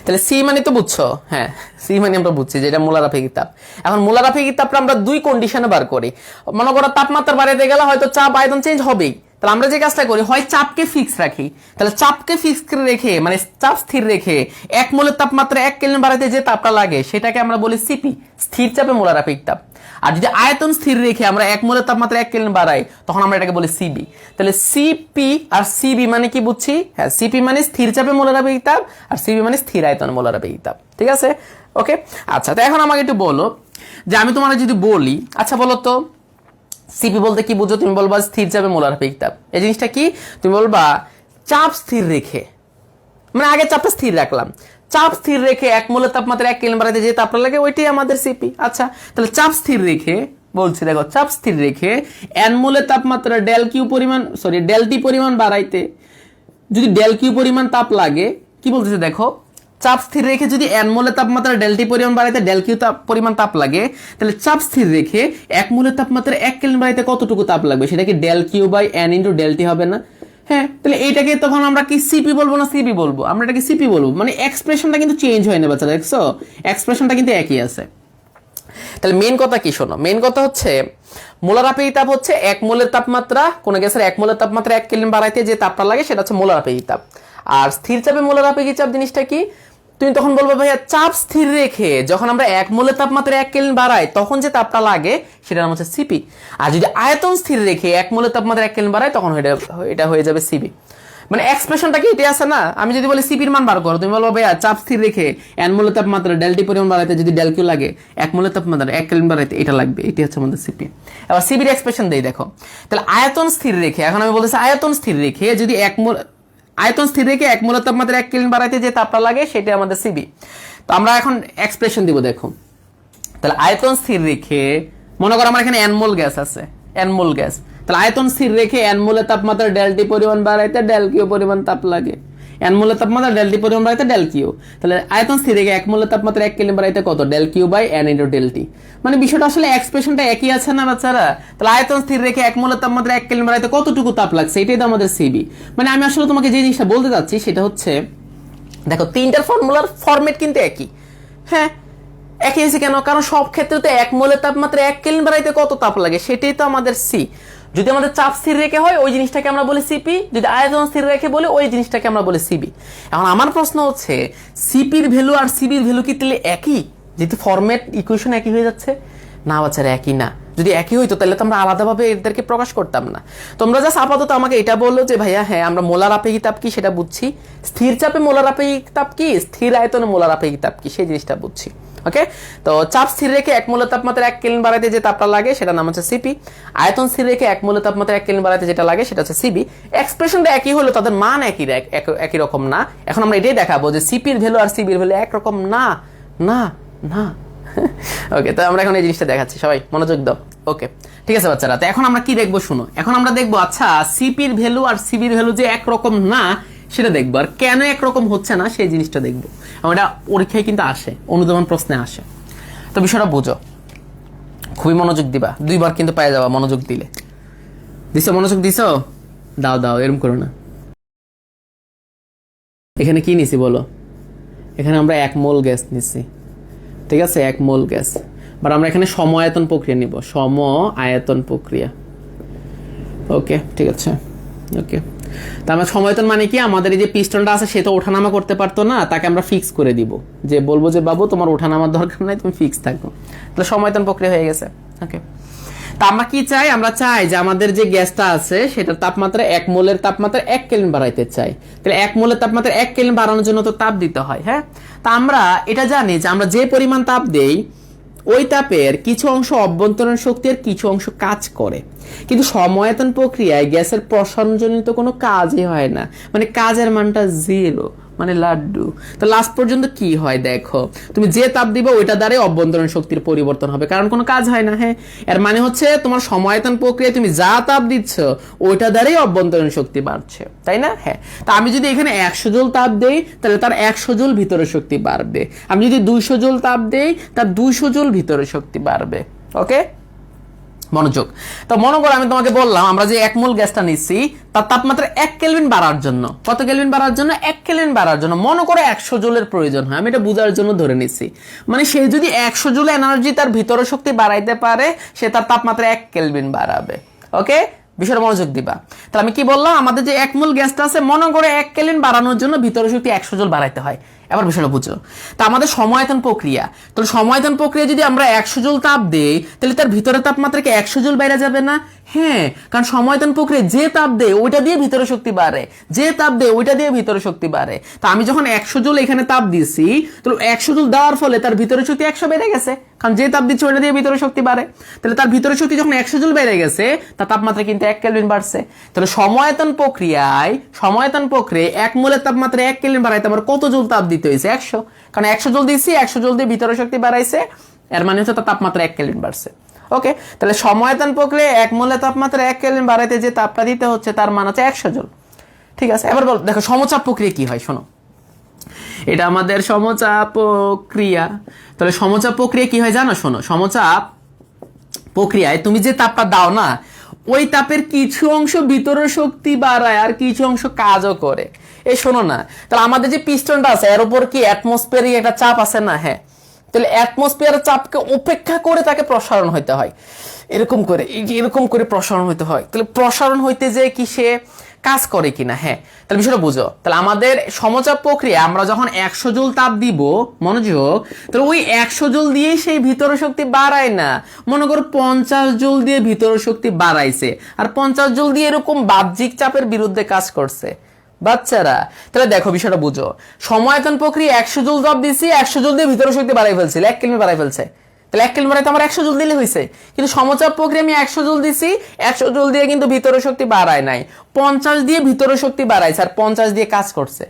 তাহলে সি মানে তো বুঝছো, হ্যাঁ সি মানে আমরা বুঝছি যে এটা মোলার আপেক্ষিক তাপ। এখন মোলার আপেক্ষিক তাপটা আমরা দুই কন্ডিশনে বার করি। মনে করো তাপমাত্রা বাড়াতে গেলে হয়তো চাপ আয়তন চেঞ্জ হবেই, তাহলে আমরা যে কাজটা করি, হয় চাপকে ফিক্স রাখি, তাহলে চাপকে ফিক্স করে রেখে, মানে চাপ স্থির রেখে 1 মোলের তাপমাত্রা 1 কেলভিন বাড়াতে যে তাপটা লাগে সেটাকে আমরা বলি সিপি, স্থির চাপে মোলার আপেক্ষিক তাপ। আর যদি আয়তন স্থির রেখে আমরা 1 মোলের তাপমাত্রা 1 কেলভিন বাড়াই, তখন আমরা এটাকে বলি সিবি। তাহলে সিপি আর সিবি মানে কি বুঝছি? হ্যাঁ, সিপি মানে স্থির চাপে মোলার আপেক্ষিক তাপ, আর সিবি মানে স্থির আয়তনে মোলার আপেক্ষিক তাপ। ঠিক আছে? ওকে। আচ্ছা, তো এখন আমাকে একটু বলো যে আমি তোমার যদি বলি, আচ্ছা বলো তো সিপি বলতে কি বুঝো? তুমি বলবা স্থির চাপে মোলার আপেক্ষিক তাপ। এই জিনিসটা কি? তুমি বলবা চাপ স্থির রেখে, মানে আগে চাপটা স্থির রাখলাম, চাপ স্থির রেখে 1 মোলের তাপমাত্রা 1 কেলভিন বাড়াতে যে তাপটা লাগে ওইটাই আমাদের সিপি। আচ্ছা, তাহলে চাপ স্থির রেখে বলছি, দেখো চাপ স্থির রেখে n মোলের তাপমাত্রা ডেল টি পরিমাণ বাড়াইতে যদি ডেল কিউ পরিমাণ তাপ লাগে, কি বলতেছে দেখো, চাপ স্থির রেখে যদি n মোলের তাপমাত্রা ডেল টি পরিমাণ বাড়াইতে ডেল কিউ পরিমাণ তাপ লাগে, তাহলে চাপ স্থির রেখে 1 মোলের তাপমাত্রা 1 কেলভিন বাড়াইতে কতটুকু তাপ লাগবে, সেটা কি del Q by n into del T হবে না? হ্যাঁ, তাহলে এইটাকে তখন আমরা কি সিপি বলবো না সিপি বলবো? আমরা এটাকে সিপি বলবো, মানে এক্সপ্রেশনটা কিন্তু চেঞ্জ হয় না বাচ্চারা, দেখছো এক্সপ্রেশনটা কিন্তু একই আছে। তাহলে মেন কথা কি শোনো, মেন কথা হচ্ছে মোলার আপেক্ষিক তাপ হচ্ছে 1 মোলের তাপমাত্রা, কোন গ্যাসের 1 মোলের তাপমাত্রা 1 কেলভিন বাড়াইতে যে তাপটা লাগে সেটা হচ্ছে মোলার আপেক্ষিক তাপ। আর স্থির চাপে মোলার আপেক্ষিক চাপ জিনিসটা কি? তুমি তখন বলবো ভাইয়া চাপ স্থির রেখে যখন আমরা 1 মোলের তাপমাত্রা 1 কেলভিন বাড়াই তখন যে তাপটা লাগে সেটার নাম হচ্ছে সিপি। আর যদি আয়তন স্থির রেখে 1 মোলের তাপমাত্রা 1 কেলভিন বাড়াই তখন এটা হয়ে যাবে সিবি। মানে এক্সপ্রেশনটা কি এটা আছে না? আমি যদি বলি সিপির মান বার করো, তুমি বলবো ভাইয়া চাপ স্থির রেখে n মোলের তাপমাত্রা ডেল টি পরিমাণ বাড়াইতে যদি ডেল কিউ লাগে 1 মোলের তাপমাত্রা 1 কেলভিন বাড়াইতে এটা লাগবে, এটি হচ্ছে আমাদের সিপি। এবার সিবির এক্সপ্রেশন দেই দেখো, তাহলে আয়তন স্থির রেখে, এখন আমি বলতেছি আয়তন স্থির রেখে যদি 1 মোলের তাপমাত্রা 1 কেলভিন বাড়াইতে যে তাপটা লাগে সেটা আমাদের সিবি। তো আমরা এখন এক্সপ্রেশন দিব দেখো, তাহলে আয়তন স্থির রেখে মনে করো আমার এখানে n মোল গ্যাস আছে, n মোল গ্যাস, তাহলে আয়তন স্থির রেখে n মোলের তাপমাত্রা ডেল টি পরিমাণ বাড়াইতে ডেল কিউ পরিমাণ তাপ লাগে, n মোলের তাপমাত্রা ডেল টি পরিমাণ বাড়াইতে ডেল কিউ, তাহলে আয়তন স্থির রেখে 1 মোলের তাপমাত্রা 1 কেলভিন বাড়াইতে কত, del Q by n into del T. মানে বিষয়টা আসলে এক্সপ্রেশনটা একই আছে না বাচ্চারা? তাহলে আয়তন স্থির রেখে 1 মোলের তাপমাত্রা 1 কেলভিন বাড়াইতে কতটুকু তাপ লাগছে, এটাই তো আমাদের সিবি। মানে আমি আসলে তোমাকে যে জিনিসটা বলতে চাচ্ছি সেটা হচ্ছে দেখো তিনটার ফর্মুলার ফরম্যাট কিন্তু একই। হ্যাঁ, একই আছে কেন? কারণ সব ক্ষেত্রে তো 1 মোলের তাপমাত্রা 1 কেলভিন বাড়াইতে কত তাপ লাগে সেটাই তো আমাদের সি। যদি আমাদের চাপ স্থির রেখে হয় ওই জিনিসটাকে আমরা বলি সিপি, যদি আয়তন স্থির রেখে বলি ওই জিনিসটাকে আমরা বলি সিবি। এখন আমার প্রশ্ন হচ্ছে সিপির ভ্যালু আর সিবির ভ্যালু কি তাহলে একই, যেহেতু ফরম্যাট ইকুয়েশন একই হয়ে যাচ্ছে? না বাচ্চারা, একই না। যদি একই হইতো তাহলে তো আমরা আলাদাভাবে এদেরকে প্রকাশ করতাম না। তোমরা জাস্ট আপাতত আমাকে এটা বললো যে ভাইয়া হ্যাঁ আমরা মোলার আপেক্ষিক তাপ কি সেটা বুঝছি, স্থির চাপে মোলার আপেক্ষিক তাপ কি, স্থির আয়তনে মোলার আপেক্ষিক তাপ কি সেই জিনিসটা বুঝছি। ওকে, তো চাপ স্থির রেখে 1 মোলের তাপমাত্রা 1 কেলভিন বাড়াইতে যে তাপটা লাগে সেটা নাম হচ্ছে সিপি, আয়তন স্থির রেখে 1 মোলের তাপমাত্রা 1 কেলভিন বাড়াইতে যেটা লাগে সেটা হচ্ছে সিবি। এক্সপ্রেশনটা একই হলো, তাদের মান একই রকম না। এখন আমরা এটাই দেখাবো যে সিপির ভ্যালু আর সিবির ভ্যালু একরকম না, না না। ওকে, তো আমরা এখন এই জিনিসটা দেখাচ্ছি, সবাই মনোযোগ দাও। ওকে, ঠিক আছে বাচ্চারা, তো এখন আমরা কি দেখবো শুনো। এখন আমরা দেখবো আচ্ছা সিপির ভ্যালু আর সিবির ভ্যালু যে একরকম না সেটা দেখবো, আর কেন একরকম হচ্ছে না সেই জিনিসটা দেখবো। এটা পরীক্ষায় কিন্তু আসে, অনুধাবন প্রশ্নে আসে। তো বিষয়টা বুঝো, খুবই মনোযোগ দিবা, 2বার কিন্তু পেয়ে যাবা মনোযোগ দিলে। দিছো, মনোযোগ দিছো? দাও দাও, এরকম করো না। এখানে কি নিছি বলো? এখানে আমরা 1 মোল গ্যাস নিছি, ঠিক আছে, 1 মোল গ্যাস। বাট আমরা এখানে সম আয়তন প্রক্রিয়া নিব, সম আয়তন প্রক্রিয়া। ওকে, ঠিক আছে, ওকে। তা আমরা সমায়তন মানে কি, আমাদের এই যে পিস্টনটা আছে সে তো ওঠানামা করতে পারতো না, তাকে আমরা ফিক্স করে দিব, যে বলবো যে বাবু তোমার ওঠানামার দরকার নাই, তুমি ফিক্স থাকো। তাহলে সমায়তন প্রক্রিয়া হয়ে গেছে। ওকে, তা আমরা কি চাই? আমরা চাই যে আমাদের যে গ্যাসটা আছে সেটার তাপমাত্রা 1 মোলের তাপমাত্রা 1 কেলভিন বাড়াইতে চাই। তাহলে 1 মোলের তাপমাত্রা 1 কেলভিন বাড়ানোর জন্য তো তাপ দিতে হয়। হ্যাঁ, তা আমরা এটা জানি যে আমরা যে পরিমাণ তাপ দেই ওই তাপের কিছু অংশ অভ্যন্তরীণ শক্তি আর কিছু অংশ কাজ করে, কিন্তু সমায়তন প্রক্রিয়ায় গ্যাসের প্রসারণজনিত কোনো কাজই হয় না, মানে কাজের মানটা 0, মানে লাড্ডু। তো লাস্ট পর্যন্ত কি হয় দেখো, তুমি যে তাপ দিবে ওইটা দ্বারাই অভ্যন্তরীণ শক্তির পরিবর্তন হবে, কারণ কোনো কাজ হয় না। হ্যাঁ, এর মানে হচ্ছে তোমার সমায়তন প্রক্রিয়ায় তুমি যা তাপ দিচ্ছ ওইটা দ্বারাই অভ্যন্তরীণ শক্তি বাড়ছে, তাই না? হ্যাঁ, তা আমি যদি এখানে 100 জুল তাপ দেই তাহলে তার 100 জুল ভিতরে শক্তি বাড়বে। আমি যদি 200 জুল তাপ দেই তার 200 জুল ভিতরে শক্তি বাড়বে। ওকে, মনোযোগ। তো মনে করো আমি তোমাকে বললাম আমরা যে 1 মোল গ্যাসটা নিচ্ছি তার তাপমাত্রা 1 কেলভিন বাড়ার জন্য, কত কেলভিন বাড়ার জন্য? 1 কেলভিন বাড়ার জন্য মনে করো 100 জুলের প্রয়োজন হয়, আমি এটা বোঝার জন্য ধরে নিচ্ছি। মানে সে যদি 100 জুল এনার্জি তার ভিতরে শক্তি বাড়াইতে পারে, সে তার তাপমাত্রা 1 কেলভিন বাড়াবে। ওকে, বিষয়টা মনোযোগ দিবা। তাহলে আমি কি বললাম, আমাদের যে 1 মোল গ্যাসটা আছে মনে করে 1 কেলভিন বাড়ানোর জন্য ভিতরে শক্তি 100 জুল বাড়াইতে হয়। এবার বিষয়টা বুঝো। তা আমাদের সমায়তন প্রক্রিয়া, তাহলে সমায়তন প্রক্রিয়া যদি আমরা 100 জুল তাপ দেই তাহলে তার ভিতরে তাপমাত্রা কি 100 জুল বাইরে যাবে না? হ্যাঁ, কারণ সমায়তন প্রক্রিয়া যে তাপ দেয় ওইটা দিয়ে ভিতরে শক্তি বাড়ে, যে তাপ দেয় ওইটা দিয়ে ভিতরে শক্তি বাড়ে। তা আমি যখন 100 জুল এখানে তাপ দিছি, তাহলে 100 জুল দেওয়ার ফলে তার ভিতরে শক্তি 100 বেড়ে গেছে, কারণ যে তাপ দিচ্ছে ওইটা দিয়ে ভিতরে শক্তি বাড়ে। তাহলে তার ভিতরে শক্তি যখন 100 জুল বেড়ে গেছে, তার তাপমাত্রা কিন্তু 1 কেলভিন বাড়ছে। তাহলে সমায়তন প্রক্রিয়ায় 1 মোলের তাপমাত্রা 1 কেলভিন বাড়াইতে আমার কত জুল তাপ দিতে হয়েছে? 100, কারণ 100 জুল দিচ্ছি, 100 জুল দিয়ে ভিতরে শক্তি বাড়াইছে, এর মানে হচ্ছে তার তাপমাত্রা 1 কেলভিন বাড়ছে। ওকে, তাহলে সমায়তন প্রক্রিয়া 1 মোলের তাপমাত্রা 1 কেলভিন বাড়াইতে যে তাপটা দিতে হচ্ছে তার মান হচ্ছে 100 জুল। ঠিক আছে, এবার বল দেখো সমচাপ প্রক্রিয়া কি হয়, শোনো। এটা আমাদের সমচাপ প্রক্রিয়া। তাহলে সমচাপ প্রক্রিয়া কি হয় জানো? শোনো, সমচাপ প্রক্রিয়ায় তুমি যে তাপটা দাও না, ওই তাপের কিছু অংশ ভিতরে শক্তি বাড়ায় আর কিছু অংশ কাজও করে। এই শোনো না, তাহলে আমাদের যে পিস্টনটা আছে এর উপর কি অ্যাটমসফিয়ারিক একটা চাপ আছে না? হ্যাঁ, তাহলে অ্যাটমসফিয়ারের চাপকে উপেক্ষা করে তাকে প্রসারণ হইতে হয়, এরকম করে, এই যে এরকম করে প্রসারণ হইতে হয়। তাহলে প্রসারণ হইতে যে কি সে কাজ করে কিনা? হ্যাঁ, তাহলে বিষয়টা বুঝো। তাহলে আমাদের সমচাপ প্রক্রিয়া আমরা যখন 100 জুল তাপ দিব, মনোযোগ, তাহলে ওই 100 জুল দিয়েই সেই ভিতরে শক্তি বাড়ায় না। মনে করো 50 জুল দিয়ে ভিতরে শক্তি বাড়াইছে আর 50 জুল দিয়ে এরকম বাহ্যিক চাপের বিরুদ্ধে কাজ করছে। বাচ্চারা, তাহলে দেখো বিষয়টা বুঝো। সমায়তন প্রক্রিয়া 100 জুল তাপ দিছি, 100 জুল দিয়ে ভিতরে শক্তি বাড়াই ফেলছিল, 1 কেলভিন বাড়াই ফেলছে। তাহলে 1 কেলভিন বাড়াইতে আমার 100 জুল দিলে হয়েছে, কিন্তু সমচাপ প্রক্রিয়া আমি 100 জুল দিছি, 100 জুল দিয়ে কিন্তু ভিতরে শক্তি বাড়ায় নাই, 50 দিয়ে ভিতরে শক্তি বাড়াইছে আর 50 দিয়ে কাজ করছে।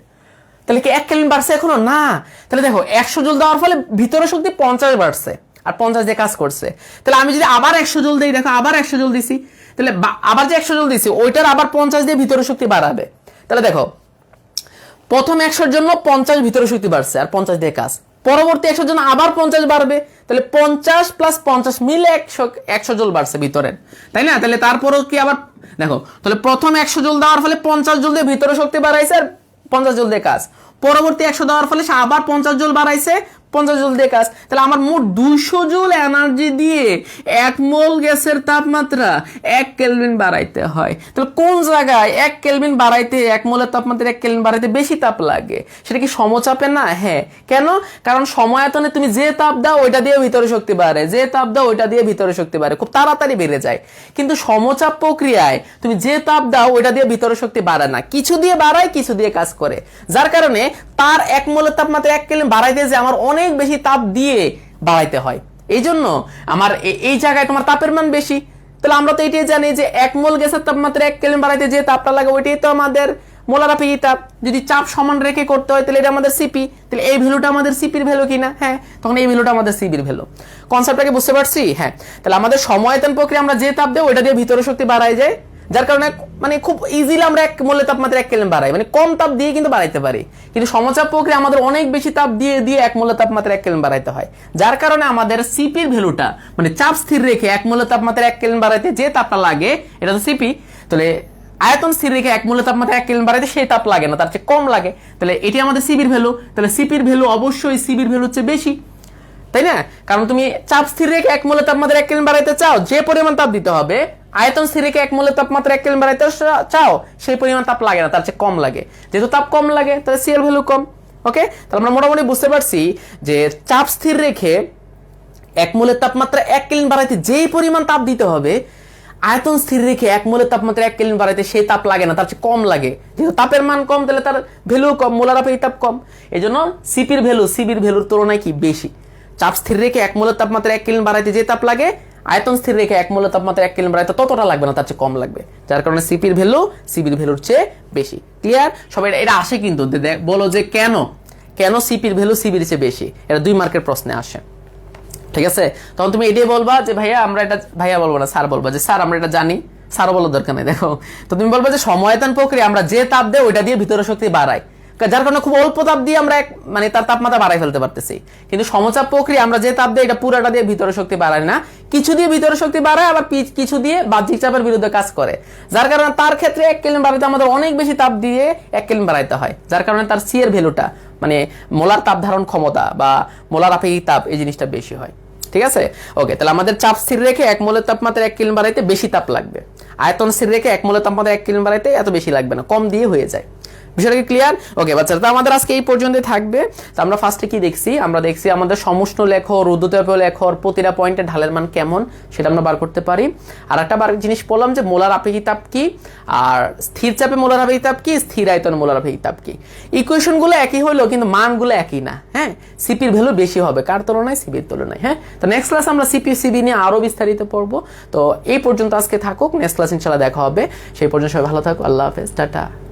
তাহলে কি 1 কেলভিন বাড়ছে এখনো? না। তাহলে দেখো 100 জুল দেওয়ার ফলে ভিতরে শক্তি 50 বাড়ছে আর 50 দিয়ে কাজ করছে। তাহলে আমি যদি আবার 100 জুল দিই, দেখো আবার 100 জুল দিছি, তাহলে আবার যে 100 জুল দিছি ওইটার আবার 50 দিয়ে ভিতরে শক্তি বাড়াবে। তাহলে দেখো প্রথম 100 জন্য 50 ভিতরে শক্তি বাড়ছে আর 50 দিয়ে কাজ, পরবর্তী 100 জন্য আবার 50 বাড়বে, তাহলে 50 প্লাস 50 মিলে 100 জুল বাড়ছে ভিতরের, তাই না? তাহলে তারপরও কি আবার দেখো, তাহলে প্রথম 100 জুল দেওয়ার ফলে 50 জুল দিয়ে ভিতরে শক্তি বাড়াইছে আর 50 জুল দিয়ে কাজ, পরবর্তী 100 দেওয়ার ফলে সে আবার 50 জুল বাড়াইছে, 50 জুল দিয়ে কাজ। তাহলে আমার মোট 200 জুল এনার্জি দিয়ে 1 মোল গ্যাসের তাপমাত্রা 1 কেলভিন বাড়াইতে হয়। তাহলে কোন জায়গায় 1 কেলভিন বাড়াইতে, 1 মোলের তাপমাত্রা 1 কেলভিন বাড়াইতে বেশি তাপ লাগে? সেটা কি সমচাপে না? হ্যাঁ, কেন? কারণ সমায়তনে তুমি যে তাপ দাও ওইটা দিয়ে ভিতরে শক্তি বাড়ে, যে তাপ দাও ওইটা দিয়ে ভিতরে শক্তি বাড়ে, খুব তাড়াতাড়ি বেড়ে যায়। কিন্তু সমচাপ প্রক্রিয়ায় তুমি যে তাপ দাও ওইটা দিয়ে ভিতরে শক্তি বাড়ে না, কিছু দিয়ে বাড়ায় কিছু দিয়ে কাজ করে, যার কারণে তার 1 মোলের তাপমাত্রা 1 কেলভিন বাড়াইতে যে আমার অনেক বেশি তাপ দিয়ে বাড়াইতে হয়, এই জন্য আমার এই জায়গায় তোমার তাপের মান বেশি। তাহলে আমরা তো এটাই জানি যে 1 মোল গ্যাসের তাপমাত্রা 1 কেলভিন বাড়াইতে যে তাপটা লাগে ওইটাই তো আমাদের মোলারাপি তাপ। যদি চাপ সমান রেখে করতে হয় তাহলে এটা আমাদের সিপি, তাহলে এই ভ্যালুটা আমাদের সিপির ভ্যালু কিনা? হ্যাঁ, তখন এই ভ্যালুটা আমাদের সিপির ভ্যালু। কনসেপ্টটাকে বুঝতে পারছি? হ্যাঁ, তাহলে আমাদের সমায়তন প্রক্রিয়া আমরা যে তাপ দেব ওইটা দিয়ে ভিতরে শক্তি বাড়ায় যায়, যার কারণে মানে খুব ইজিলি আমরা এক মোলের তাপমাত্রা 1 কেলভিন বাড়াই, মানে কম তাপ দিয়ে কিন্তু বাড়াইতে পারি, কিন্তু সমচাপ প্রক্রিয়া আমাদের অনেক বেশি তাপ দিয়ে দিয়ে 1 মোলের তাপমাত্রা 1 কেলভিন বাড়াইতে হয়, যার কারণে আমাদের সিপির ভ্যালুটা মানে চাপ স্থির রেখে 1 মোলের তাপমাত্রা 1 কেলভিন বাড়াইতে যে তাপটা লাগে এটা তো সিপি, তাহলে আয়তন স্থির রেখে 1 মোলের তাপমাত্রা 1 কেলভিন বাড়াইতে সেই তাপ লাগে না, তার চেয়ে কম লাগে, তাহলে এটি আমাদের সিপির ভ্যালু, তাহলে সিপির ভ্যালু অবশ্যই সিবির ভ্যালুর চেয়ে বেশি, তাই না? কারণ তুমি চাপ স্থির রেখে 1 মোলের তাপমাত্রা 1 কেলভিন বাড়াইতে চাও, যে পরিমাণ তাপ দিতে হবে, আয়তন স্থির রেখে 1 মোলের তাপমাত্রা 1 কেলভিন বাড়াইতে চাও, সেই পরিমাণ তাপ লাগে না, তার চেয়ে কম লাগে, যেহেতু তাপ কম লাগে তাহলে সি এর ভ্যালু কম। ওকে, তাহলে আমরা মোটামুটি বুঝতে পারছি যে চাপ স্থির রেখে 1 মোলের তাপমাত্রা 1 কেলভিন বাড়াইতে যেই পরিমাণ তাপ দিতে হবে, আয়তন স্থির রেখে 1 মোলের তাপমাত্রা 1 কেলভিন বাড়াইতে সেই তাপ লাগে না, তার চেয়ে কম লাগে, যেহেতু তাপের মান কম তাহলে তার ভ্যালু কম, মোলার আপেক্ষিক তাপ কম, এজন্য সিপির ভ্যালু সিবির ভ্যালুর তুলনায় কি বেশি। চাপ স্থির রেখে 1 মোলের তাপমাত্রা 1 কেলভিন বাড়াইতে যে তাপ লাগে, আয়তন স্থির রেখে 1 মোলের তাপমাত্রা 1 কেলভিন বাড়াইতে ততটা লাগবে না, তার চেয়ে কম লাগবে, যার কারণে সিপির ভ্যালু সিবির ভ্যালুর চেয়ে বেশি। ক্লিয়ার? সবাই এটা আসে কিন্তু, বলো যে কেন কেন সিপির ভ্যালু সিবির চেয়ে বেশি, এটা 2 মার্কের প্রশ্নে আসে, ঠিক আছে? তখন তুমি এটাই বলবা যে ভাইয়া আমরা এটা, ভাইয়া বলবো না স্যার বলবা যে স্যার আমরা এটা জানি, স্যারও বলার দরকার নেই। দেখো, তো তুমি বলবা যে সময়তান প্রক্রিয়া আমরা যে তাপ দেয় ওইটা দিয়ে ভিতরে শক্তি বাড়াই, যার কারণে খুব অল্প তাপ দিয়ে আমরা মানে তার তাপমাত্রা বাড়াই ফেলতে পারতেছি, কিন্তু সমচাপ প্রক্রিয়া আমরা যে তাপ দেয় এটা পুরাটা দিয়ে ভিতরে শক্তি বাড়ায় না, কিছু দিয়ে ভিতরে শক্তি বাড়ায়, আবার কিছু দিয়ে বাহ্যিক চাপের বিরুদ্ধে কাজ করে, যার কারণে তার ক্ষেত্রে 1 কেলভিন বাড়াইতে আমাদের অনেক বেশি তাপ দিয়ে 1 কেলভিন বাড়াইতে হয়, যার কারণে তার সি এর ভ্যালুটা মানে মোলার তাপ ধারণ ক্ষমতা বা মোলার আপেক্ষিক তাপ এই জিনিসটা বেশি হয়। ঠিক আছে? ওকে, তাহলে আমাদের চাপ স্থির রেখে 1 মোলের তাপমাত্রা 1 কেলভিন বাড়াইতে বেশি তাপ লাগবে, আয়তন স্থির রেখে 1 মোলের তাপমাত্রা 1 কেলভিন বাড়াইতে এত বেশি লাগবে না, কম দিয়ে হয়ে যায়। বিষয়টা কি ক্লিয়ার? ওকে বাচ্চারা, তো আমাদের আজকে এই পর্যন্তই থাকবে। তো আমরা ফার্স্টে কি দেখছি, আমরা দেখছি আমাদের সমুষ্ণ লেখ, রুদ্ধতাপীয় লেখ, প্রতিটা পয়েন্টে ঢালের মান কেমন সেটা আমরা বার করতে পারি। আর একটা জিনিস বললাম যে মোলার আপেক্ষিক তাপ কি, আর স্থির চাপে মোলার আপেক্ষিক তাপ কি, স্থির আয়তনে মোলার আপেক্ষিক তাপ কি। ইকুয়েশনগুলো একই হলেও কিন্তু মানগুলো একই না। হ্যাঁ, সিপির ভ্যালু বেশি হবে কার তুলনায়, সিবির তুলনায়। হ্যাঁ, তো নেক্সট ক্লাস আমরা সিপি সিবি নিয়ে আরো বিস্তারিত পড়বো। তো এই পর্যন্ত আজকে থাকুক, নেক্সট ক্লাস ইনশাআল্লাহ দেখা হবে। সেই পর্যন্ত সবাই ভালো থাকুক, আল্লাহ হাফেজ, টাটা।